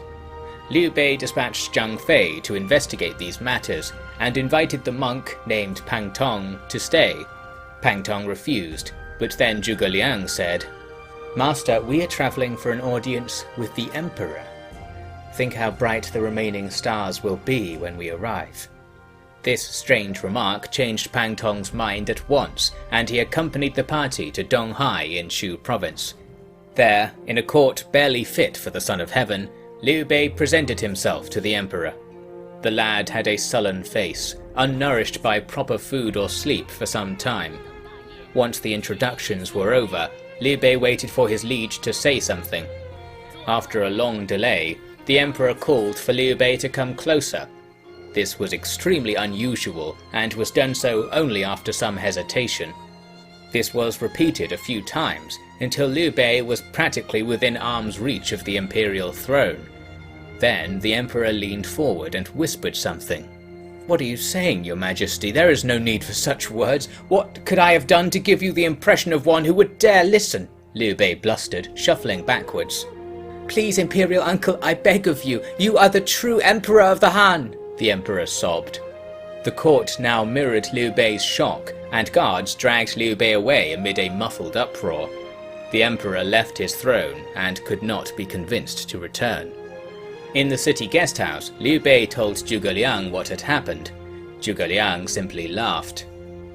Liu Bei dispatched Zhang Fei to investigate these matters, and invited the monk named Pang Tong to stay. Pang Tong refused, but then Zhuge Liang said, "Master, we are travelling for an audience with the Emperor. Think how bright the remaining stars will be when we arrive." This strange remark changed Pang Tong's mind at once, and he accompanied the party to Donghai in Shu province. There, in a court barely fit for the Son of Heaven, Liu Bei presented himself to the Emperor. The lad had a sullen face, unnourished by proper food or sleep for some time. Once the introductions were over, Liu Bei waited for his liege to say something. After a long delay, the emperor called for Liu Bei to come closer. This was extremely unusual and was done so only after some hesitation. This was repeated a few times until Liu Bei was practically within arm's reach of the imperial throne. Then the emperor leaned forward and whispered something. "What are you saying, your majesty? There is no need for such words. What could I have done to give you the impression of one who would dare listen?" Liu Bei blustered, shuffling backwards. "Please, imperial uncle, I beg of you. You are the true emperor of the Han," the emperor sobbed. The court now mirrored Liu Bei's shock, and guards dragged Liu Bei away amid a muffled uproar. The emperor left his throne and could not be convinced to return. In the city guesthouse, Liu Bei told Zhuge Liang what had happened. Zhuge Liang simply laughed.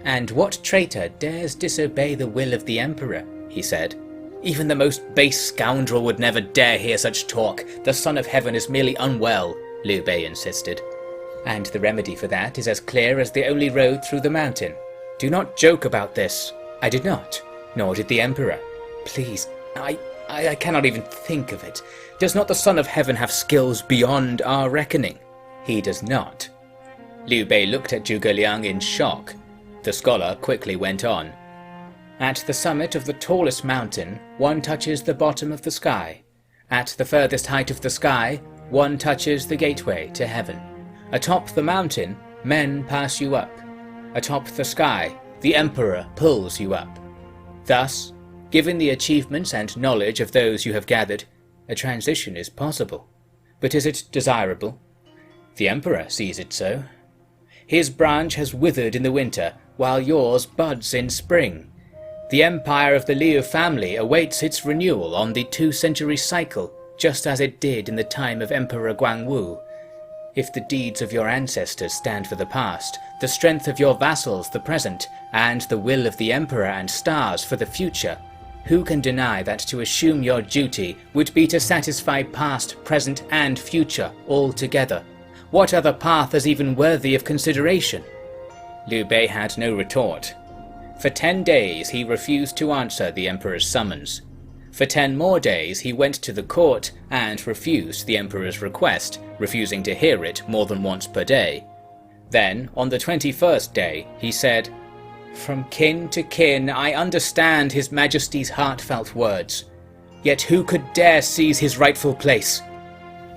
"And what traitor dares disobey the will of the emperor?" he said. "Even the most base scoundrel would never dare hear such talk. The Son of Heaven is merely unwell," Liu Bei insisted. "And the remedy for that is as clear as the only road through the mountain. Do not joke about this." "I did not, nor did the emperor. Please, I cannot even think of it. Does not the Son of Heaven have skills beyond our reckoning?" "He does not." Liu Bei looked at Zhuge Liang in shock. The scholar quickly went on. "At the summit of the tallest mountain, one touches the bottom of the sky. At the furthest height of the sky, one touches the gateway to heaven. Atop the mountain, men pass you up. Atop the sky, the emperor pulls you up. Thus, given the achievements and knowledge of those you have gathered, a transition is possible. But is it desirable? The emperor sees it so. His branch has withered in the winter, while yours buds in spring. The empire of the Liu family awaits its renewal on the 2-century cycle, just as it did in the time of Emperor Guangwu. If the deeds of your ancestors stand for the past, the strength of your vassals the present, and the will of the emperor and stars for the future, who can deny that to assume your duty would be to satisfy past, present, and future all together? What other path is even worthy of consideration?" Liu Bei had no retort. For 10 days he refused to answer the emperor's summons. For 10 more days he went to the court and refused the emperor's request, refusing to hear it more than once per day. Then, on the 21st day, he said, "From kin to kin I understand His Majesty's heartfelt words. Yet who could dare seize his rightful place?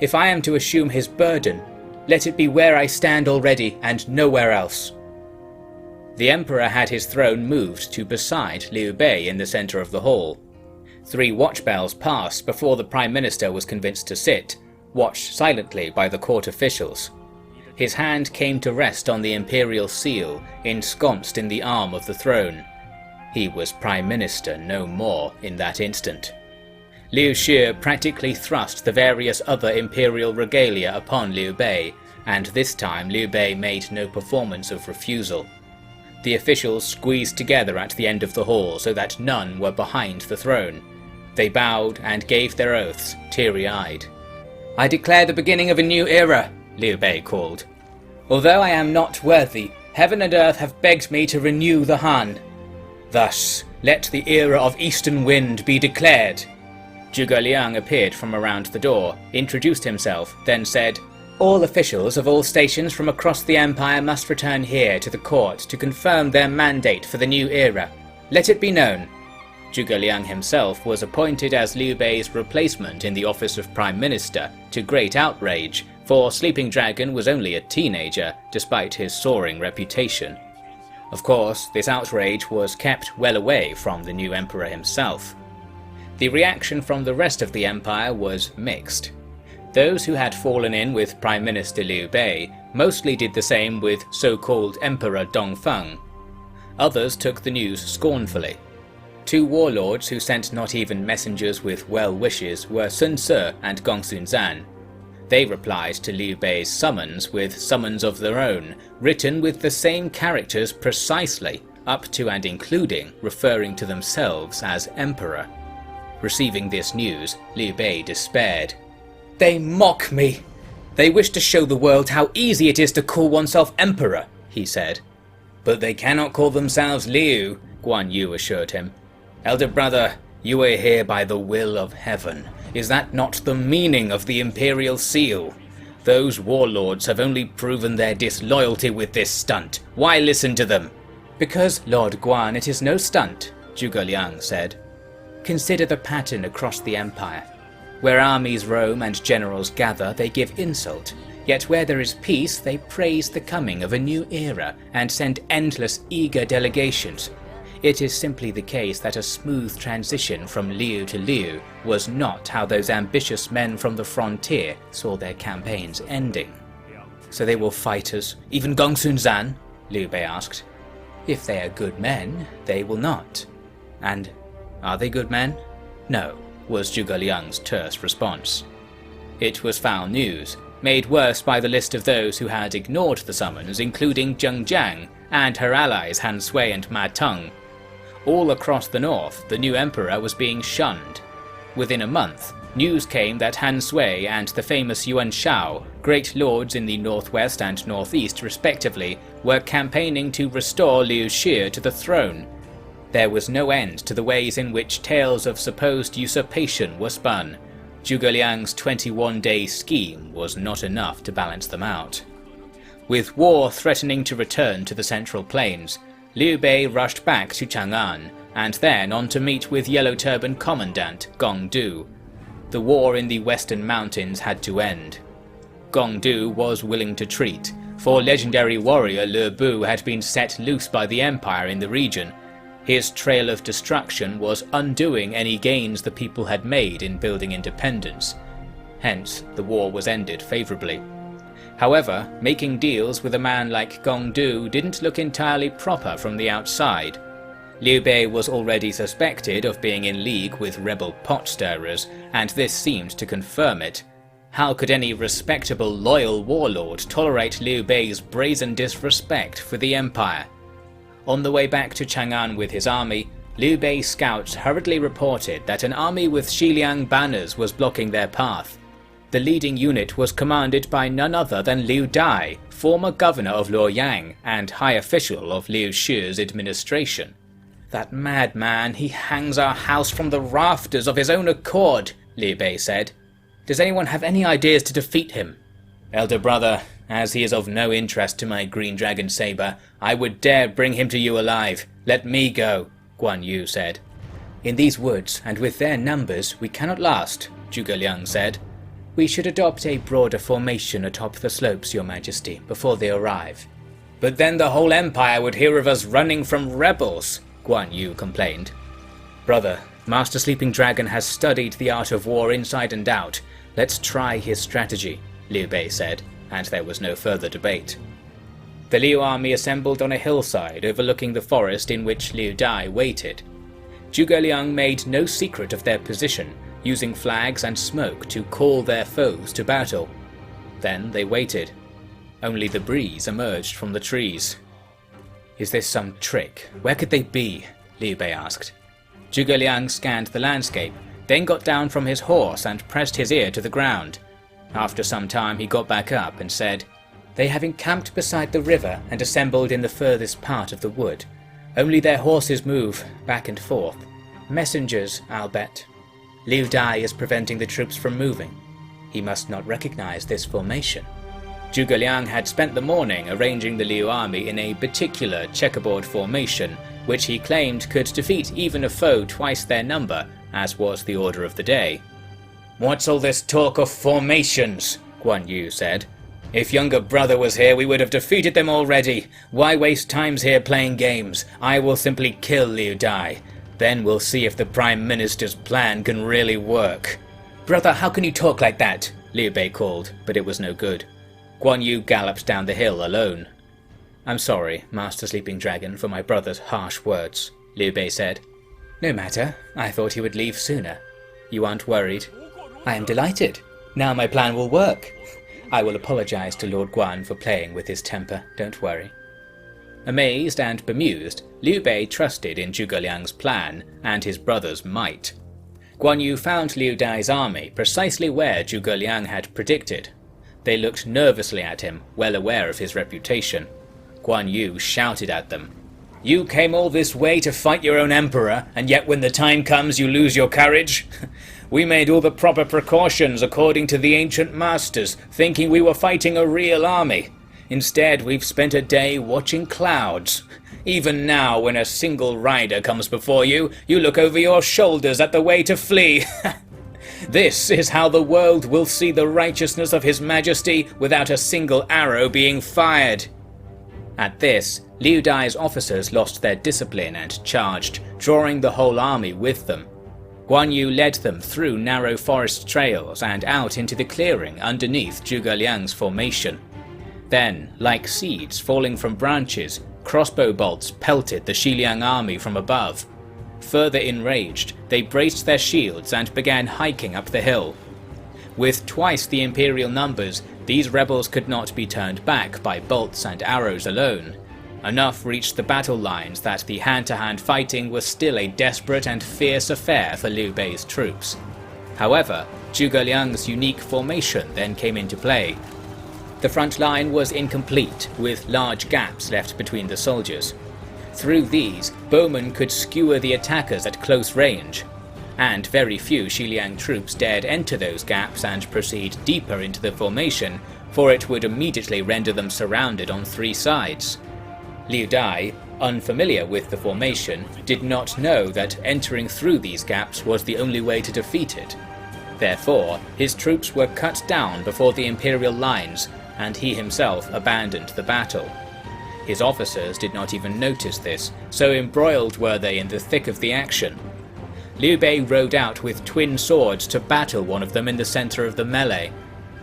If I am to assume his burden, let it be where I stand already and nowhere else." The emperor had his throne moved to beside Liu Bei in the center of the hall. 3 watch bells passed before the Prime Minister was convinced to sit, watched silently by the court officials. His hand came to rest on the imperial seal, ensconced in the arm of the throne. He was Prime Minister no more in that instant. Liu Shu practically thrust the various other imperial regalia upon Liu Bei, and this time Liu Bei made no performance of refusal. The officials squeezed together at the end of the hall so that none were behind the throne. They bowed and gave their oaths, teary-eyed. "I declare the beginning of a new era," Liu Bei called. "Although I am not worthy, heaven and earth have begged me to renew the Han. Thus, let the era of Eastern Wind be declared." Zhuge Liang appeared from around the door, introduced himself, then said, "All officials of all stations from across the empire must return here to the court to confirm their mandate for the new era. Let it be known." Zhuge Liang himself was appointed as Liu Bei's replacement in the office of Prime Minister, to great outrage, for Sleeping Dragon was only a teenager, despite his soaring reputation. Of course, this outrage was kept well away from the new emperor himself. The reaction from the rest of the empire was mixed. Those who had fallen in with Prime Minister Liu Bei mostly did the same with so-called Emperor Dongfeng. Others took the news scornfully. 2 warlords who sent not even messengers with well wishes were Sun Ce and Gong Xunzan. They replied to Liu Bei's summons with summons of their own, written with the same characters precisely, up to and including referring to themselves as Emperor. Receiving this news, Liu Bei despaired. "They mock me! They wish to show the world how easy it is to call oneself Emperor," he said. "But they cannot call themselves Liu," Guan Yu assured him. "Elder brother, you are here by the will of heaven. Is that not the meaning of the imperial seal? Those warlords have only proven their disloyalty with this stunt. Why listen to them? Because, Lord Guan, it is no stunt, Zhuge Liang said. Consider the pattern across the empire. Where armies roam and generals gather, they give insult. Yet where there is peace, they praise the coming of a new era and send endless eager delegations. It is simply the case that a smooth transition from Liu to Liu was not how those ambitious men from the frontier saw their campaigns ending. So they will fight us, even Gongsun Zan? Liu Bei asked. If they are good men, they will not. And are they good men? No, was Zhuge Liang's terse response. It was foul news, made worse by the list of those who had ignored the summons, including Zhengjiang and her allies Han Sui and Ma Teng. All across the north, the new emperor was being shunned. Within a month, news came that Han Sui and the famous Yuan Shu, great lords in the northwest and northeast respectively, were campaigning to restore Liu Xi to the throne. There was no end to the ways in which tales of supposed usurpation were spun. Zhuge Liang's 21-day scheme was not enough to balance them out. With war threatening to return to the Central Plains, Liu Bei rushed back to Chang'an, and then on to meet with Yellow Turban Commandant Gong Du. The war in the western mountains had to end. Gong Du was willing to treat, for legendary warrior Liu Bu had been set loose by the Empire in the region. His trail of destruction was undoing any gains the people had made in building independence. Hence, the war was ended favourably. However, making deals with a man like Gong Du didn't look entirely proper from the outside. Liu Bei was already suspected of being in league with rebel pot-stirrers, and this seemed to confirm it. How could any respectable loyal warlord tolerate Liu Bei's brazen disrespect for the empire? On the way back to Chang'an with his army, Liu Bei's scouts hurriedly reported that an army with Xiliang banners was blocking their path. The leading unit was commanded by none other than Liu Dai, former governor of Luoyang and high official of Liu Shi's administration. That madman, he hangs our house from the rafters of his own accord, Liu Bei said. Does anyone have any ideas to defeat him? Elder brother, as he is of no interest to my green dragon saber, I would dare bring him to you alive. Let me go, Guan Yu said. In these woods, and with their numbers, we cannot last, Zhuge Liang said. We should adopt a broader formation atop the slopes, Your Majesty, before they arrive. But then the whole empire would hear of us running from rebels, Guan Yu complained. Brother, Master Sleeping Dragon has studied the art of war inside and out. Let's try his strategy, Liu Bei said, and there was no further debate. The Liu army assembled on a hillside overlooking the forest in which Liu Dai waited. Zhuge Liang made no secret of their position, using flags and smoke to call their foes to battle. Then they waited. Only the breeze emerged from the trees. Is this some trick? Where could they be? Liu Bei asked. Zhuge Liang scanned the landscape, then got down from his horse and pressed his ear to the ground. After some time he got back up and said, They have encamped beside the river and assembled in the furthest part of the wood. Only their horses move back and forth. Messengers, I'll bet. Liu Dai is preventing the troops from moving. He must not recognize this formation. Zhuge Liang had spent the morning arranging the Liu army in a particular checkerboard formation, which he claimed could defeat even a foe twice their number, as was the order of the day. What's all this talk of formations? Guan Yu said. If younger brother was here, we would have defeated them already. Why waste times here playing games? I will simply kill Liu Dai. Then we'll see if the Prime Minister's plan can really work. Brother, how can you talk like that? Liu Bei called, but it was no good. Guan Yu galloped down the hill alone. I'm sorry, Master Sleeping Dragon, for my brother's harsh words, Liu Bei said. No matter, I thought he would leave sooner. You aren't worried? I am delighted. Now my plan will work. I will apologize to Lord Guan for playing with his temper, don't worry. Amazed and bemused, Liu Bei trusted in Zhuge Liang's plan and his brother's might. Guan Yu found Liu Dai's army precisely where Zhuge Liang had predicted. They looked nervously at him, well aware of his reputation. Guan Yu shouted at them. You came all this way to fight your own emperor, and yet when the time comes you lose your courage? We made all the proper precautions according to the ancient masters, thinking we were fighting a real army. Instead, we've spent a day watching clouds. Even now, when a single rider comes before you, you look over your shoulders at the way to flee. This is how the world will see the righteousness of His Majesty without a single arrow being fired." At this, Liu Dai's officers lost their discipline and charged, drawing the whole army with them. Guan Yu led them through narrow forest trails and out into the clearing underneath Zhuge Liang's formation. Then, like seeds falling from branches, crossbow bolts pelted the Xiliang army from above. Further enraged, they braced their shields and began hiking up the hill. With twice the imperial numbers, these rebels could not be turned back by bolts and arrows alone. Enough reached the battle lines that the hand-to-hand fighting was still a desperate and fierce affair for Liu Bei's troops. However, Zhuge Liang's unique formation then came into play. The front line was incomplete, with large gaps left between the soldiers. Through these, bowmen could skewer the attackers at close range, and very few Xiliang troops dared enter those gaps and proceed deeper into the formation, for it would immediately render them surrounded on three sides. Liu Dai, unfamiliar with the formation, did not know that entering through these gaps was the only way to defeat it. Therefore, his troops were cut down before the imperial lines, and he himself abandoned the battle. His officers did not even notice this, so embroiled were they in the thick of the action. Liu Bei rode out with twin swords to battle one of them in the center of the melee.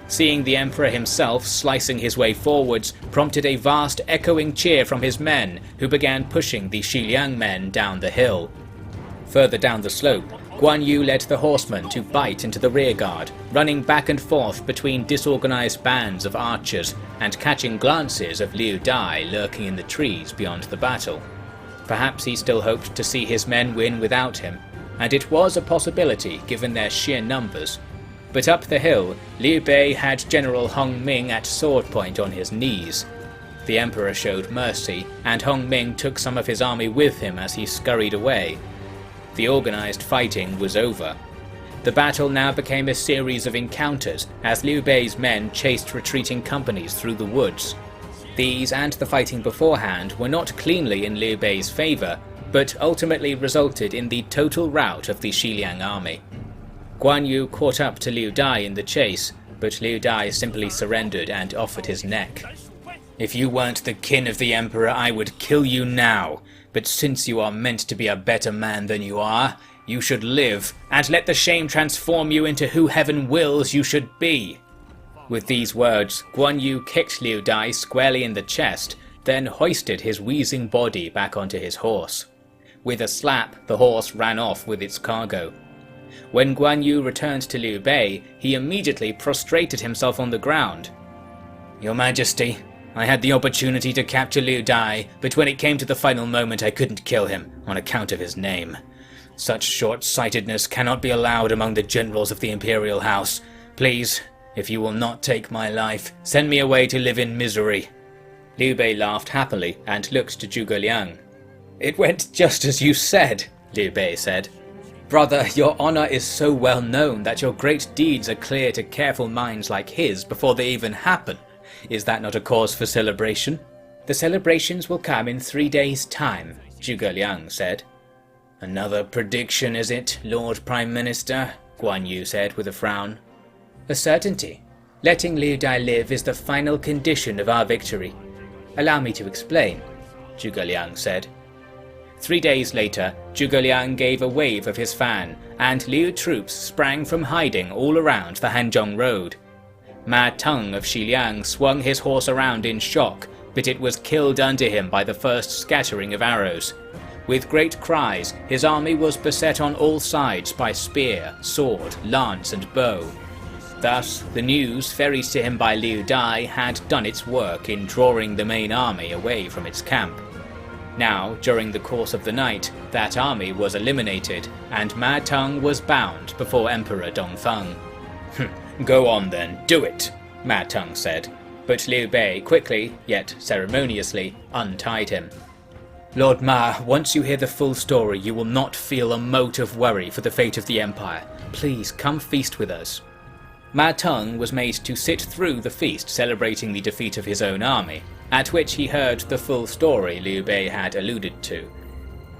Seeing the emperor himself slicing his way forwards prompted a vast echoing cheer from his men, who began pushing the Xiliang men down the hill. Further down the slope, Guan Yu led the horsemen to bite into the rearguard, running back and forth between disorganized bands of archers and catching glances of Liu Dai lurking in the trees beyond the battle. Perhaps he still hoped to see his men win without him, and it was a possibility given their sheer numbers. But up the hill, Liu Bei had General Hong Ming at sword point on his knees. The emperor showed mercy, and Hong Ming took some of his army with him as he scurried away. The organized fighting was over. The battle now became a series of encounters as Liu Bei's men chased retreating companies through the woods. These and the fighting beforehand were not cleanly in Liu Bei's favor, but ultimately resulted in the total rout of the Xiliang army. Guan Yu caught up to Liu Dai in the chase, but Liu Dai simply surrendered and offered his neck. "If you weren't the kin of the emperor, I would kill you now. But since you are meant to be a better man than you are, you should live, and let the shame transform you into who heaven wills you should be." With these words, Guan Yu kicked Liu Dai squarely in the chest, then hoisted his wheezing body back onto his horse. With a slap, the horse ran off with its cargo. When Guan Yu returned to Liu Bei, he immediately prostrated himself on the ground. "Your Majesty, I had the opportunity to capture Liu Dai, but when it came to the final moment I couldn't kill him, on account of his name. Such short-sightedness cannot be allowed among the generals of the imperial house. Please, if you will not take my life, send me away to live in misery." Liu Bei laughed happily and looked to Zhuge Liang. "It went just as you said," Liu Bei said. "Brother, your honor is so well known that your great deeds are clear to careful minds like his before they even happen. Is that not a cause for celebration?" "The celebrations will come in 3 days' time," Zhuge Liang said. "Another prediction, is it, Lord Prime Minister?" Guan Yu said with a frown. "A certainty. Letting Liu Dai live is the final condition of our victory. Allow me to explain," Zhuge Liang said. 3 days later, Zhuge Liang gave a wave of his fan, and Liu troops sprang from hiding all around the Hanzhong road. Ma Teng of Xiliang swung his horse around in shock, but it was killed under him by the first scattering of arrows. With great cries, his army was beset on all sides by spear, sword, lance and bow. Thus, the news ferried to him by Liu Dai had done its work in drawing the main army away from its camp. Now, during the course of the night, that army was eliminated, and Ma Teng was bound before Emperor Dongfeng. "Go on then, do it," Ma Teng said, but Liu Bei quickly, yet ceremoniously, untied him. Lord Ma, once you hear the full story, you will not feel a mote of worry for the fate of the Empire. Please, come feast with us. Ma Teng was made to sit through the feast celebrating the defeat of his own army, at which he heard the full story Liu Bei had alluded to.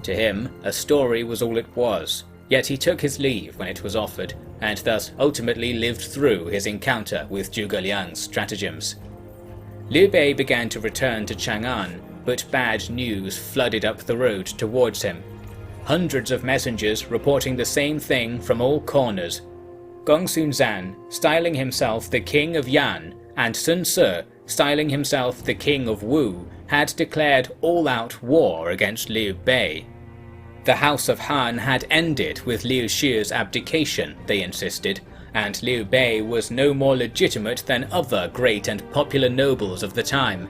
To him, a story was all it was, yet he took his leave when it was offered, and thus ultimately lived through his encounter with Zhuge Liang's stratagems. Liu Bei began to return to Chang'an, but bad news flooded up the road towards him. Hundreds of messengers reporting the same thing from all corners. Gongsun Zan, styling himself the King of Yan, and Sun Ce, styling himself the King of Wu, had declared all-out war against Liu Bei. The House of Han had ended with Liu Shi's abdication, they insisted, and Liu Bei was no more legitimate than other great and popular nobles of the time.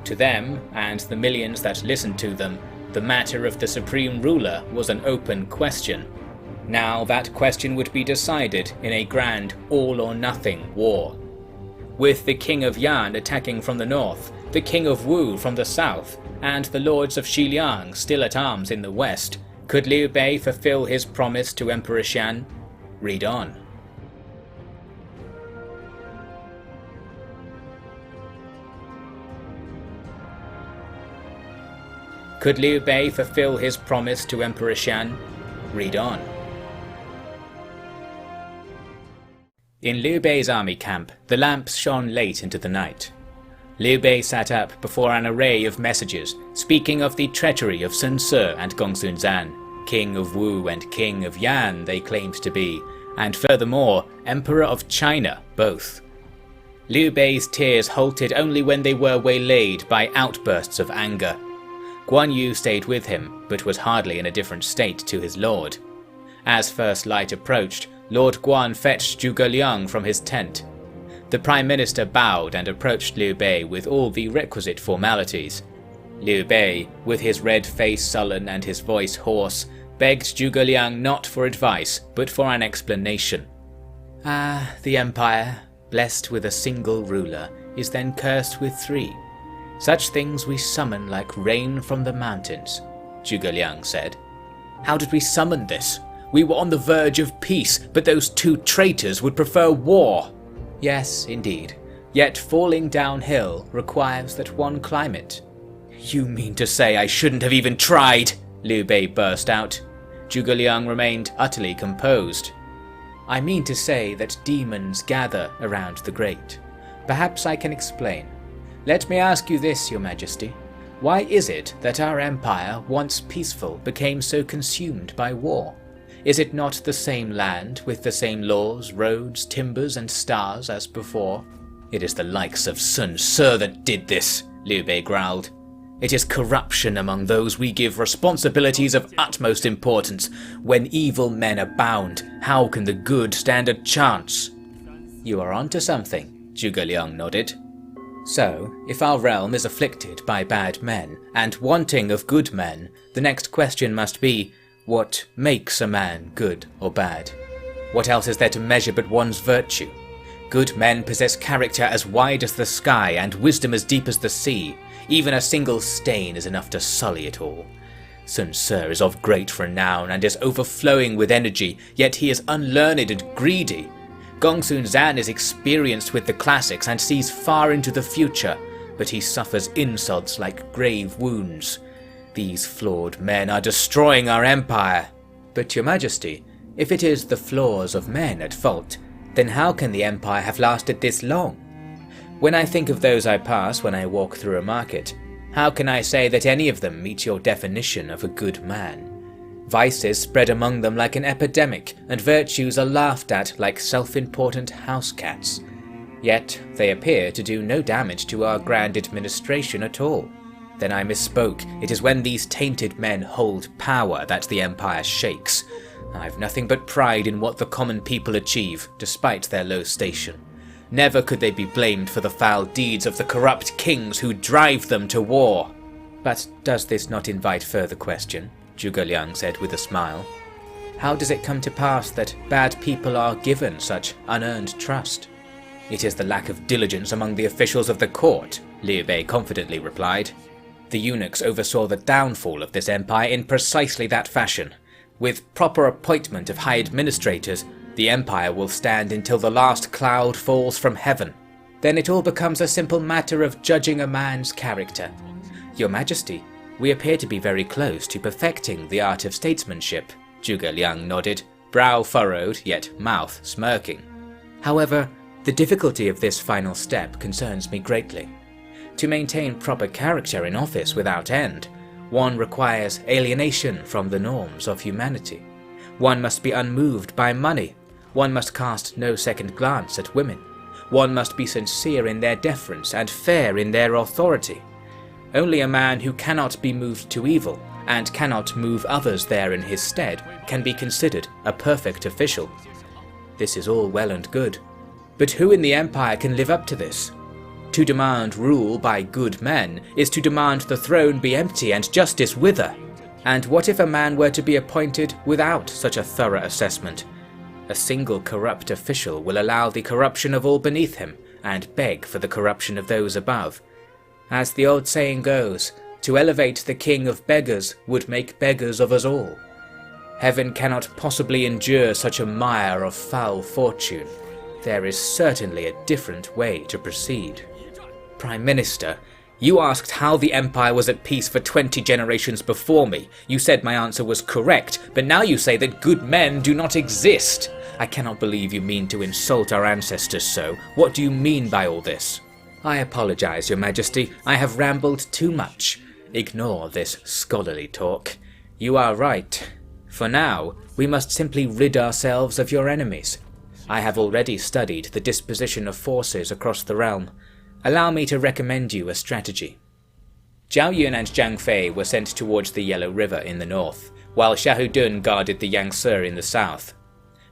To them, and the millions that listened to them, the matter of the supreme ruler was an open question. Now that question would be decided in a grand all-or-nothing war. With the King of Yan attacking from the north, the King of Wu from the south, and the lords of Xiliang still at arms in the west, could Liu Bei fulfill his promise to Emperor Shan? Read on. Could Liu Bei fulfill his promise to Emperor Shan? Read on. In Liu Bei's army camp, the lamps shone late into the night. Liu Bei sat up before an array of messages, speaking of the treachery of Sun Ce and Gongsun Zan, King of Wu and King of Yan they claimed to be, and furthermore, Emperor of China both. Liu Bei's tears halted only when they were waylaid by outbursts of anger. Guan Yu stayed with him, but was hardly in a different state to his lord. As first light approached, Lord Guan fetched Zhuge Liang from his tent. The Prime Minister bowed and approached Liu Bei with all the requisite formalities. Liu Bei, with his red face sullen and his voice hoarse, begged Zhuge Liang not for advice, but for an explanation. The Empire, blessed with a single ruler, is then cursed with 3. Such things we summon like rain from the mountains, Zhuge Liang said. How did we summon this? We were on the verge of peace, but those 2 traitors would prefer war. Yes, indeed. Yet falling downhill requires that one climb it. You mean to say I shouldn't have even tried? Liu Bei burst out. Zhuge Liang remained utterly composed. I mean to say that demons gather around the great. Perhaps I can explain. Let me ask you this, Your Majesty. Why is it that our empire, once peaceful, became so consumed by war? Is it not the same land, with the same laws, roads, timbers and stars as before? It is the likes of Sun Ce that did this, Liu Bei growled. It is corruption among those we give responsibilities of utmost importance. When evil men abound, how can the good stand a chance? You are onto something, Zhuge Liang nodded. So, if our realm is afflicted by bad men, and wanting of good men, the next question must be, what makes a man good or bad? What else is there to measure but one's virtue? Good men possess character as wide as the sky and wisdom as deep as the sea. Even a single stain is enough to sully it all. Sun Ce is of great renown and is overflowing with energy, yet he is unlearned and greedy. Gongsun Zan is experienced with the classics and sees far into the future, but he suffers insults like grave wounds. These flawed men are destroying our empire. But Your Majesty, if it is the flaws of men at fault, then how can the empire have lasted this long? When I think of those I pass when I walk through a market, how can I say that any of them meet your definition of a good man? Vices spread among them like an epidemic, and virtues are laughed at like self-important house cats. Yet they appear to do no damage to our grand administration at all. Then I misspoke. It is when these tainted men hold power that the empire shakes. I've nothing but pride in what the common people achieve, despite their low station. Never could they be blamed for the foul deeds of the corrupt kings who drive them to war. But does this not invite further question? Zhuge Liang said with a smile. How does it come to pass that bad people are given such unearned trust? It is the lack of diligence among the officials of the court, Liu Bei confidently replied. The eunuchs oversaw the downfall of this empire in precisely that fashion. With proper appointment of high administrators, the empire will stand until the last cloud falls from heaven. Then it all becomes a simple matter of judging a man's character. Your Majesty, we appear to be very close to perfecting the art of statesmanship. Zhuge Liang nodded, brow furrowed, yet mouth smirking. However, the difficulty of this final step concerns me greatly. To maintain proper character in office without end, one requires alienation from the norms of humanity. One must be unmoved by money. One must cast no second glance at women. One must be sincere in their deference and fair in their authority. Only a man who cannot be moved to evil and cannot move others there in his stead can be considered a perfect official. This is all well and good, but who in the empire can live up to this? To demand rule by good men is to demand the throne be empty and justice wither. And what if a man were to be appointed without such a thorough assessment? A single corrupt official will allow the corruption of all beneath him and beg for the corruption of those above. As the old saying goes, to elevate the king of beggars would make beggars of us all. Heaven cannot possibly endure such a mire of foul fortune. There is certainly a different way to proceed. Prime Minister, you asked how the empire was at peace for 20 generations before me. You said my answer was correct, but now you say that good men do not exist. I cannot believe you mean to insult our ancestors so. What do you mean by all this? I apologize, Your Majesty. I have rambled too much. Ignore this scholarly talk. You are right. For now, we must simply rid ourselves of your enemies. I have already studied the disposition of forces across the realm. Allow me to recommend you a strategy. Zhao Yun and Zhang Fei were sent towards the Yellow River in the north, while Shahudun guarded the Yangtze in the south.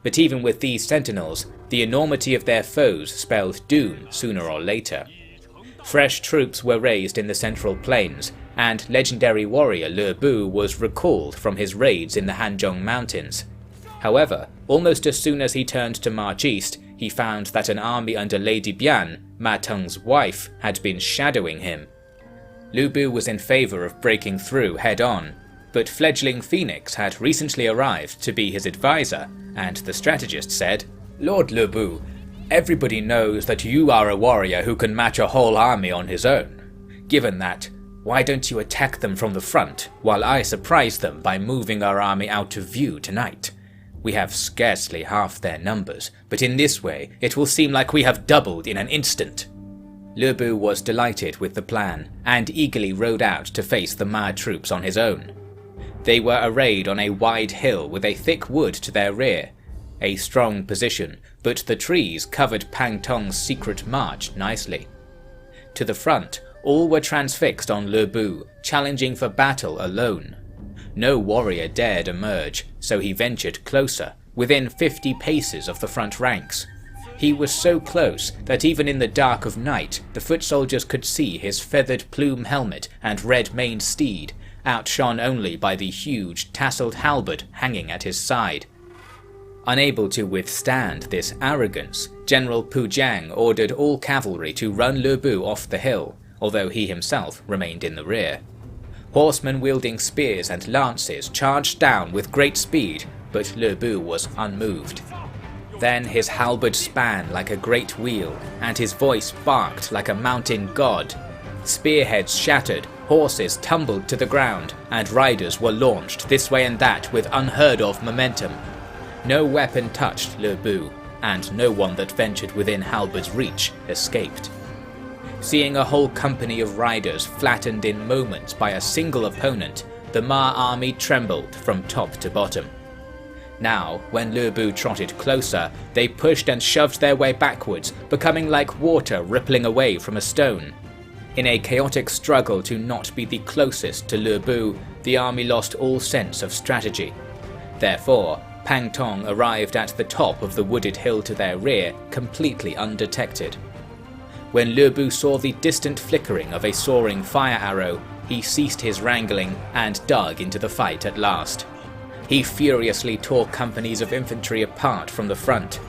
But even with these sentinels, the enormity of their foes spelled doom sooner or later. Fresh troops were raised in the central plains, and legendary warrior Liu Bei was recalled from his raids in the Hanzhong Mountains. However, almost as soon as he turned to march east, he found that an army under Lady Bian, Ma Teng's wife, had been shadowing him. Liu Bei was in favour of breaking through head-on, but fledgling Phoenix had recently arrived to be his advisor, and the strategist said, "Lord Liu Bei, everybody knows that you are a warrior who can match a whole army on his own. Given that, why don't you attack them from the front, while I surprise them by moving our army out of view tonight? We have scarcely half their numbers, but in this way it will seem like we have doubled in an instant." Liu Bei was delighted with the plan, and eagerly rode out to face the Ma troops on his own. They were arrayed on a wide hill with a thick wood to their rear. A strong position, but the trees covered Pang Tong's secret march nicely. To the front, all were transfixed on Liu Bei, challenging for battle alone. No warrior dared emerge, so he ventured closer, within 50 paces of the front ranks. He was so close that even in the dark of night, the foot soldiers could see his feathered plume helmet and red-maned steed, outshone only by the huge tasseled halberd hanging at his side. Unable to withstand this arrogance, General Purging ordered all cavalry to run Liu Bei off the hill, although he himself remained in the rear. Horsemen wielding spears and lances charged down with great speed, but Liu Bei was unmoved. Then his halberd span like a great wheel, and his voice barked like a mountain god. Spearheads shattered, horses tumbled to the ground, and riders were launched this way and that with unheard of momentum. No weapon touched Liu Bei, and no one that ventured within halberd's reach escaped. Seeing a whole company of riders flattened in moments by a single opponent, the Ma army trembled from top to bottom. Now, when Liu Bei trotted closer, they pushed and shoved their way backwards, becoming like water rippling away from a stone. In a chaotic struggle to not be the closest to Liu Bei, the army lost all sense of strategy. Therefore, Pang Tong arrived at the top of the wooded hill to their rear, completely undetected. When Liu Bei saw the distant flickering of a soaring fire arrow, he ceased his wrangling and dug into the fight at last. He furiously tore companies of infantry apart from the front.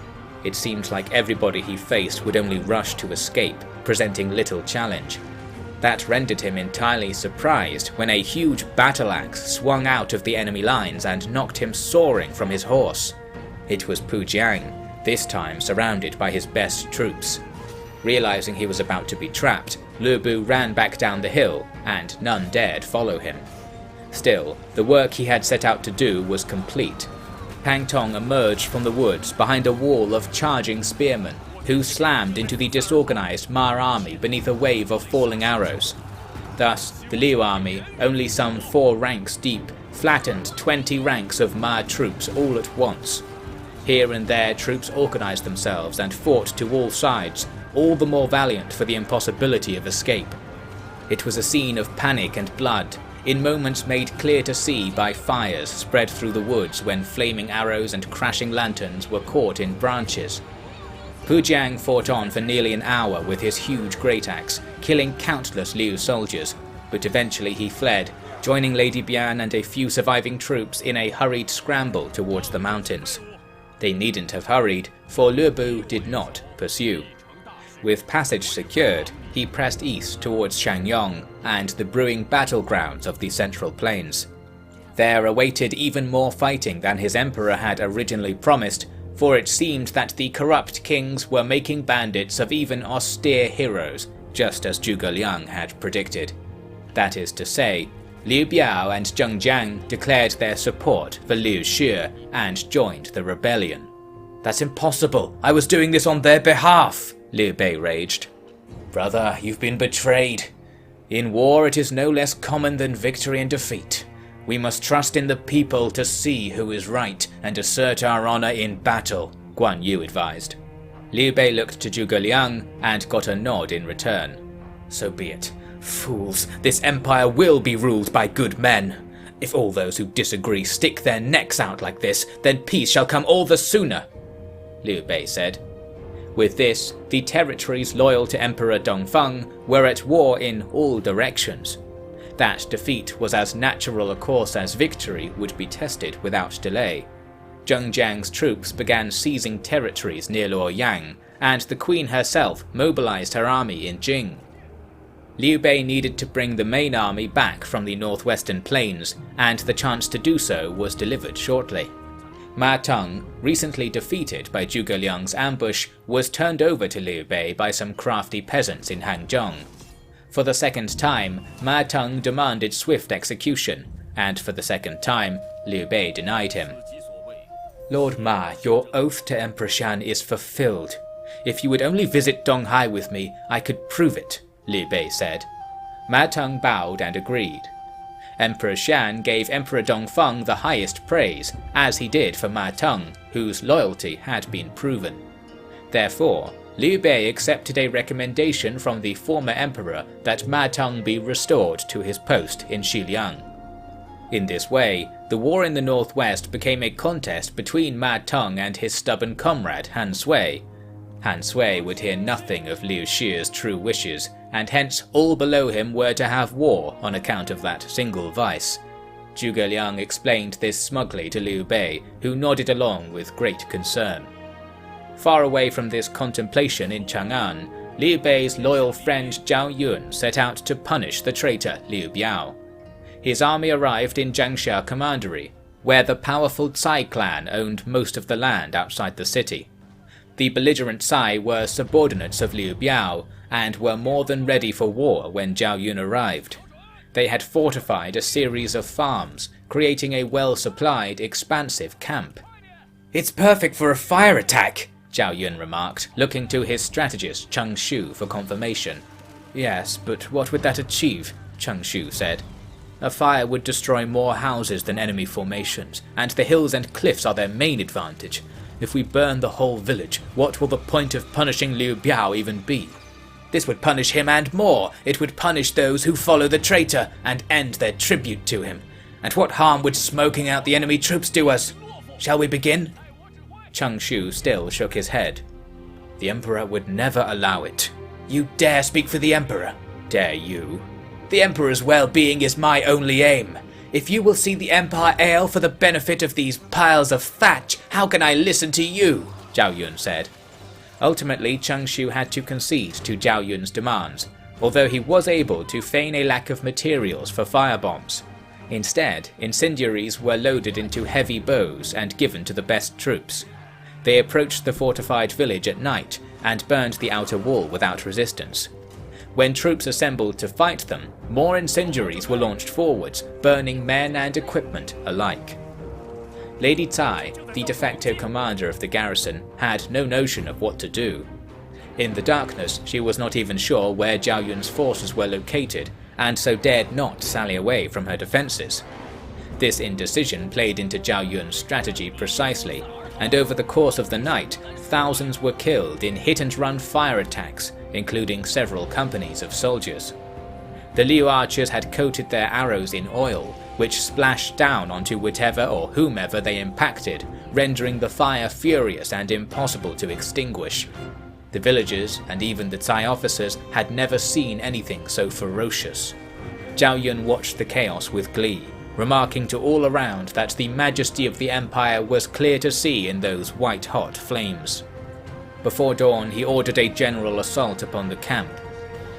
It seemed like everybody he faced would only rush to escape, presenting little challenge. That rendered him entirely surprised when a huge battle axe swung out of the enemy lines and knocked him soaring from his horse. It was Purging, this time surrounded by his best troops. Realizing he was about to be trapped, Liu Bei ran back down the hill, and none dared follow him. Still, the work he had set out to do was complete. Pang Tong emerged from the woods behind a wall of charging spearmen, who slammed into the disorganized Ma army beneath a wave of falling arrows. Thus, the Liu army, only some 4 ranks deep, flattened 20 ranks of Ma troops all at once. Here and there troops organized themselves and fought to all sides, all the more valiant for the impossibility of escape. It was a scene of panic and blood, in moments made clear to see by fires spread through the woods when flaming arrows and crashing lanterns were caught in branches. Purging fought on for nearly an hour with his huge great axe, killing countless Liu soldiers, but eventually he fled, joining Lady Bian and a few surviving troops in a hurried scramble towards the mountains. They needn't have hurried, for Liu Bei did not pursue. With passage secured, he pressed east towards Nanyang and the brewing battlegrounds of the Central Plains. There awaited even more fighting than his emperor had originally promised, for it seemed that the corrupt kings were making bandits of even austere heroes, just as Zhuge Liang had predicted. That is to say, Liu Biao and Zheng Jiang declared their support for Liu Shu and joined the rebellion. "That's impossible! I was doing this on their behalf!" Liu Bei raged. "Brother, you've been betrayed. In war it is no less common than victory and defeat. We must trust in the people to see who is right and assert our honor in battle," Guan Yu advised. Liu Bei looked to Zhuge Liang and got a nod in return. "So be it. Fools, this empire will be ruled by good men. If all those who disagree stick their necks out like this, then peace shall come all the sooner," Liu Bei said. With this, the territories loyal to Emperor Dongfeng were at war in all directions. That defeat was as natural a course as victory would be tested without delay. Zheng Jiang's troops began seizing territories near Luoyang, and the queen herself mobilized her army in Jing. Liu Bei needed to bring the main army back from the northwestern plains, and the chance to do so was delivered shortly. Ma Teng, recently defeated by Zhuge Liang's ambush, was turned over to Liu Bei by some crafty peasants in Hanzhong. For the second time, Ma Teng demanded swift execution, and for the second time, Liu Bei denied him. "Lord Ma, your oath to Emperor Shan is fulfilled. If you would only visit Donghai with me, I could prove it," Liu Bei said. Ma Teng bowed and agreed. Emperor Shan gave Emperor Dongfeng the highest praise, as he did for Ma Teng, whose loyalty had been proven. Therefore, Liu Bei accepted a recommendation from the former emperor that Ma Teng be restored to his post in Xiliang. In this way, the war in the northwest became a contest between Ma Teng and his stubborn comrade Han Sui. Han Sui would hear nothing of Liu Shi's true wishes, and hence all below him were to have war on account of that single vice. Zhuge Liang explained this smugly to Liu Bei, who nodded along with great concern. Far away from this contemplation in Chang'an, Liu Bei's loyal friend Zhao Yun set out to punish the traitor Liu Biao. His army arrived in Jiangxia Commandery, where the powerful Cai clan owned most of the land outside the city. The belligerent Cai were subordinates of Liu Biao, and were more than ready for war when Zhao Yun arrived. They had fortified a series of farms, creating a well-supplied, expansive camp. "It's perfect for a fire attack," Zhao Yun remarked, looking to his strategist Cheng Shu for confirmation. "Yes, but what would that achieve?" Cheng Shu said. "A fire would destroy more houses than enemy formations, and the hills and cliffs are their main advantage. If we burn the whole village, what will the point of punishing Liu Biao even be? This would punish him and more. It would punish those who follow the traitor and end their tribute to him. And what harm would smoking out the enemy troops do us? Shall we begin?" Cheng Shu still shook his head. "The Emperor would never allow it." "You dare speak for the Emperor?" "Dare you?" "The Emperor's well-being is my only aim. If you will see the Empire ail for the benefit of these piles of thatch, how can I listen to you?" Zhao Yun said. Ultimately, Cheng Shu had to concede to Zhao Yun's demands, although he was able to feign a lack of materials for firebombs. Instead, incendiaries were loaded into heavy bows and given to the best troops. They approached the fortified village at night and burned the outer wall without resistance. When troops assembled to fight them, more incendiaries were launched forwards, burning men and equipment alike. Lady Cai, the de facto commander of the garrison, had no notion of what to do. In the darkness, she was not even sure where Zhao Yun's forces were located, and so dared not sally away from her defences. This indecision played into Zhao Yun's strategy precisely, and over the course of the night, thousands were killed in hit-and-run fire attacks, including several companies of soldiers. The Liu archers had coated their arrows in oil, which splashed down onto whatever or whomever they impacted, rendering the fire furious and impossible to extinguish. The villagers, and even the Cai officers, had never seen anything so ferocious. Zhao Yun watched the chaos with glee, remarking to all around that the majesty of the empire was clear to see in those white-hot flames. Before dawn, he ordered a general assault upon the camp.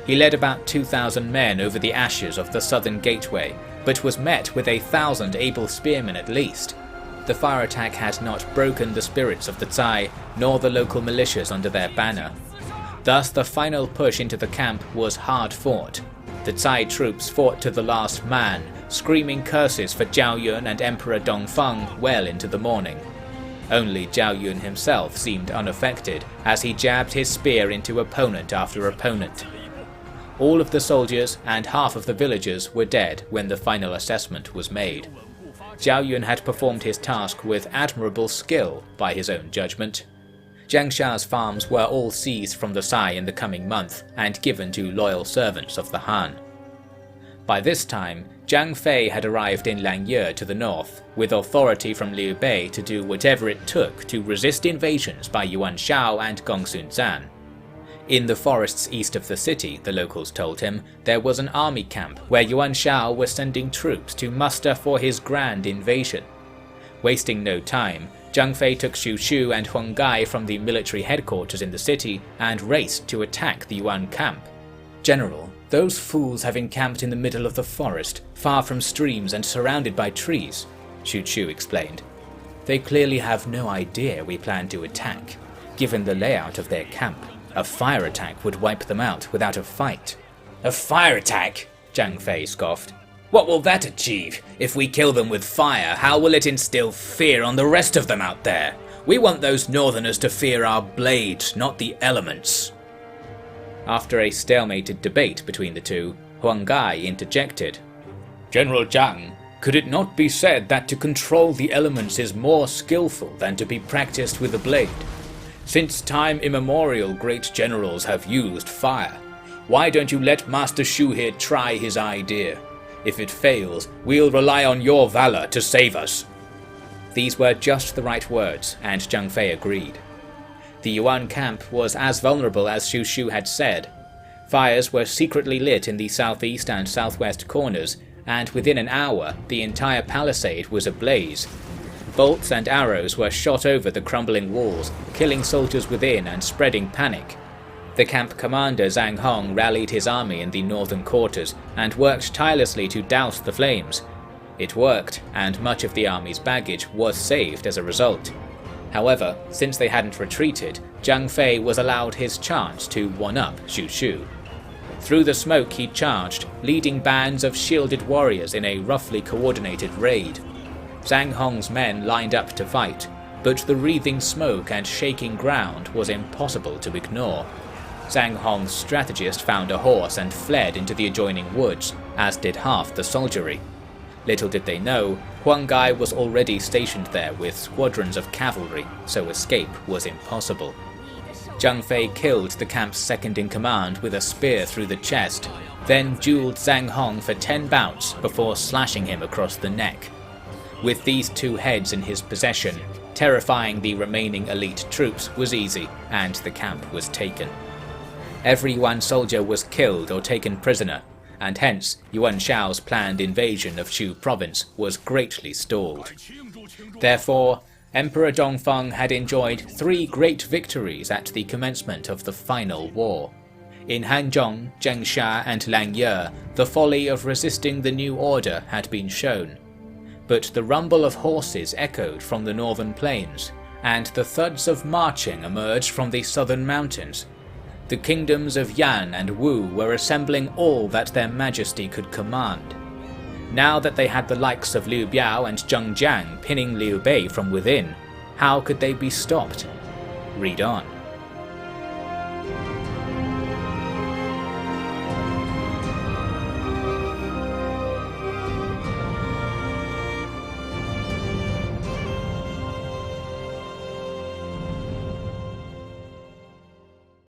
He led about 2,000 men over the ashes of the southern gateway, but was met with 1,000 able spearmen at least. The fire attack had not broken the spirits of the Cai, nor the local militias under their banner. Thus the final push into the camp was hard fought. The Cai troops fought to the last man, screaming curses for Zhao Yun and Emperor Dongfeng well into the morning. Only Zhao Yun himself seemed unaffected, as he jabbed his spear into opponent after opponent. All of the soldiers and half of the villagers were dead when the final assessment was made. Zhao Yun had performed his task with admirable skill by his own judgment. Jiangxia's farms were all seized from the Cai in the coming month and given to loyal servants of the Han. By this time, Zhang Fei had arrived in Langye to the north, with authority from Liu Bei to do whatever it took to resist invasions by Yuan Shu and Gongsun Zan. In the forests east of the city, the locals told him, there was an army camp where Yuan Shu was sending troops to muster for his grand invasion. Wasting no time, Zhang Fei took Xu Shu and Huang Gai from the military headquarters in the city and raced to attack the Yuan camp. "General, those fools have encamped in the middle of the forest, far from streams and surrounded by trees," Xu Shu explained. "They clearly have no idea we plan to attack. Given the layout of their camp, a fire attack would wipe them out without a fight." "A fire attack?" Zhang Fei scoffed. "What will that achieve? If we kill them with fire, how will it instill fear on the rest of them out there? We want those northerners to fear our blades, not the elements." After a stalemated debate between the two, Huang Gai interjected. "General Zhang, could it not be said that to control the elements is more skillful than to be practiced with the blade? Since time immemorial, great generals have used fire. Why don't you let Master Shu here try his idea? If it fails, we'll rely on your valor to save us." These were just the right words, and Zhang Fei agreed. The Yuan camp was as vulnerable as Xu Shu had said. Fires were secretly lit in the southeast and southwest corners, and within an hour the entire palisade was ablaze. Bolts and arrows were shot over the crumbling walls, killing soldiers within and spreading panic. The camp commander Zhang Hong rallied his army in the northern quarters and worked tirelessly to douse the flames. It worked, and much of the army's baggage was saved as a result. However, since they hadn't retreated, Zhang Fei was allowed his chance to one-up Xu Shu. Through the smoke he charged, leading bands of shielded warriors in a roughly coordinated raid. Zhang Hong's men lined up to fight, but the wreathing smoke and shaking ground was impossible to ignore. Zhang Hong's strategist found a horse and fled into the adjoining woods, as did half the soldiery. Little did they know, Huang Gai was already stationed there with squadrons of cavalry, so escape was impossible. Zhang Fei killed the camp's second-in-command with a spear through the chest, then duelled Zhang Hong for 10 bouts before slashing him across the neck. With these two heads in his possession, terrifying the remaining elite troops was easy, and the camp was taken. Every Yuan soldier was killed or taken prisoner, and hence Yuan Shao's planned invasion of Shu province was greatly stalled. Therefore, Emperor Dongfeng had enjoyed 3 great victories at the commencement of the final war. In Hanzhong, Jiangxia and Langye, the folly of resisting the new order had been shown. But the rumble of horses echoed from the northern plains, and the thuds of marching emerged from the southern mountains. The kingdoms of Yan and Wu were assembling all that their majesty could command. Now that they had the likes of Liu Biao and Zheng Jiang pinning Liu Bei from within, how could they be stopped? Read on.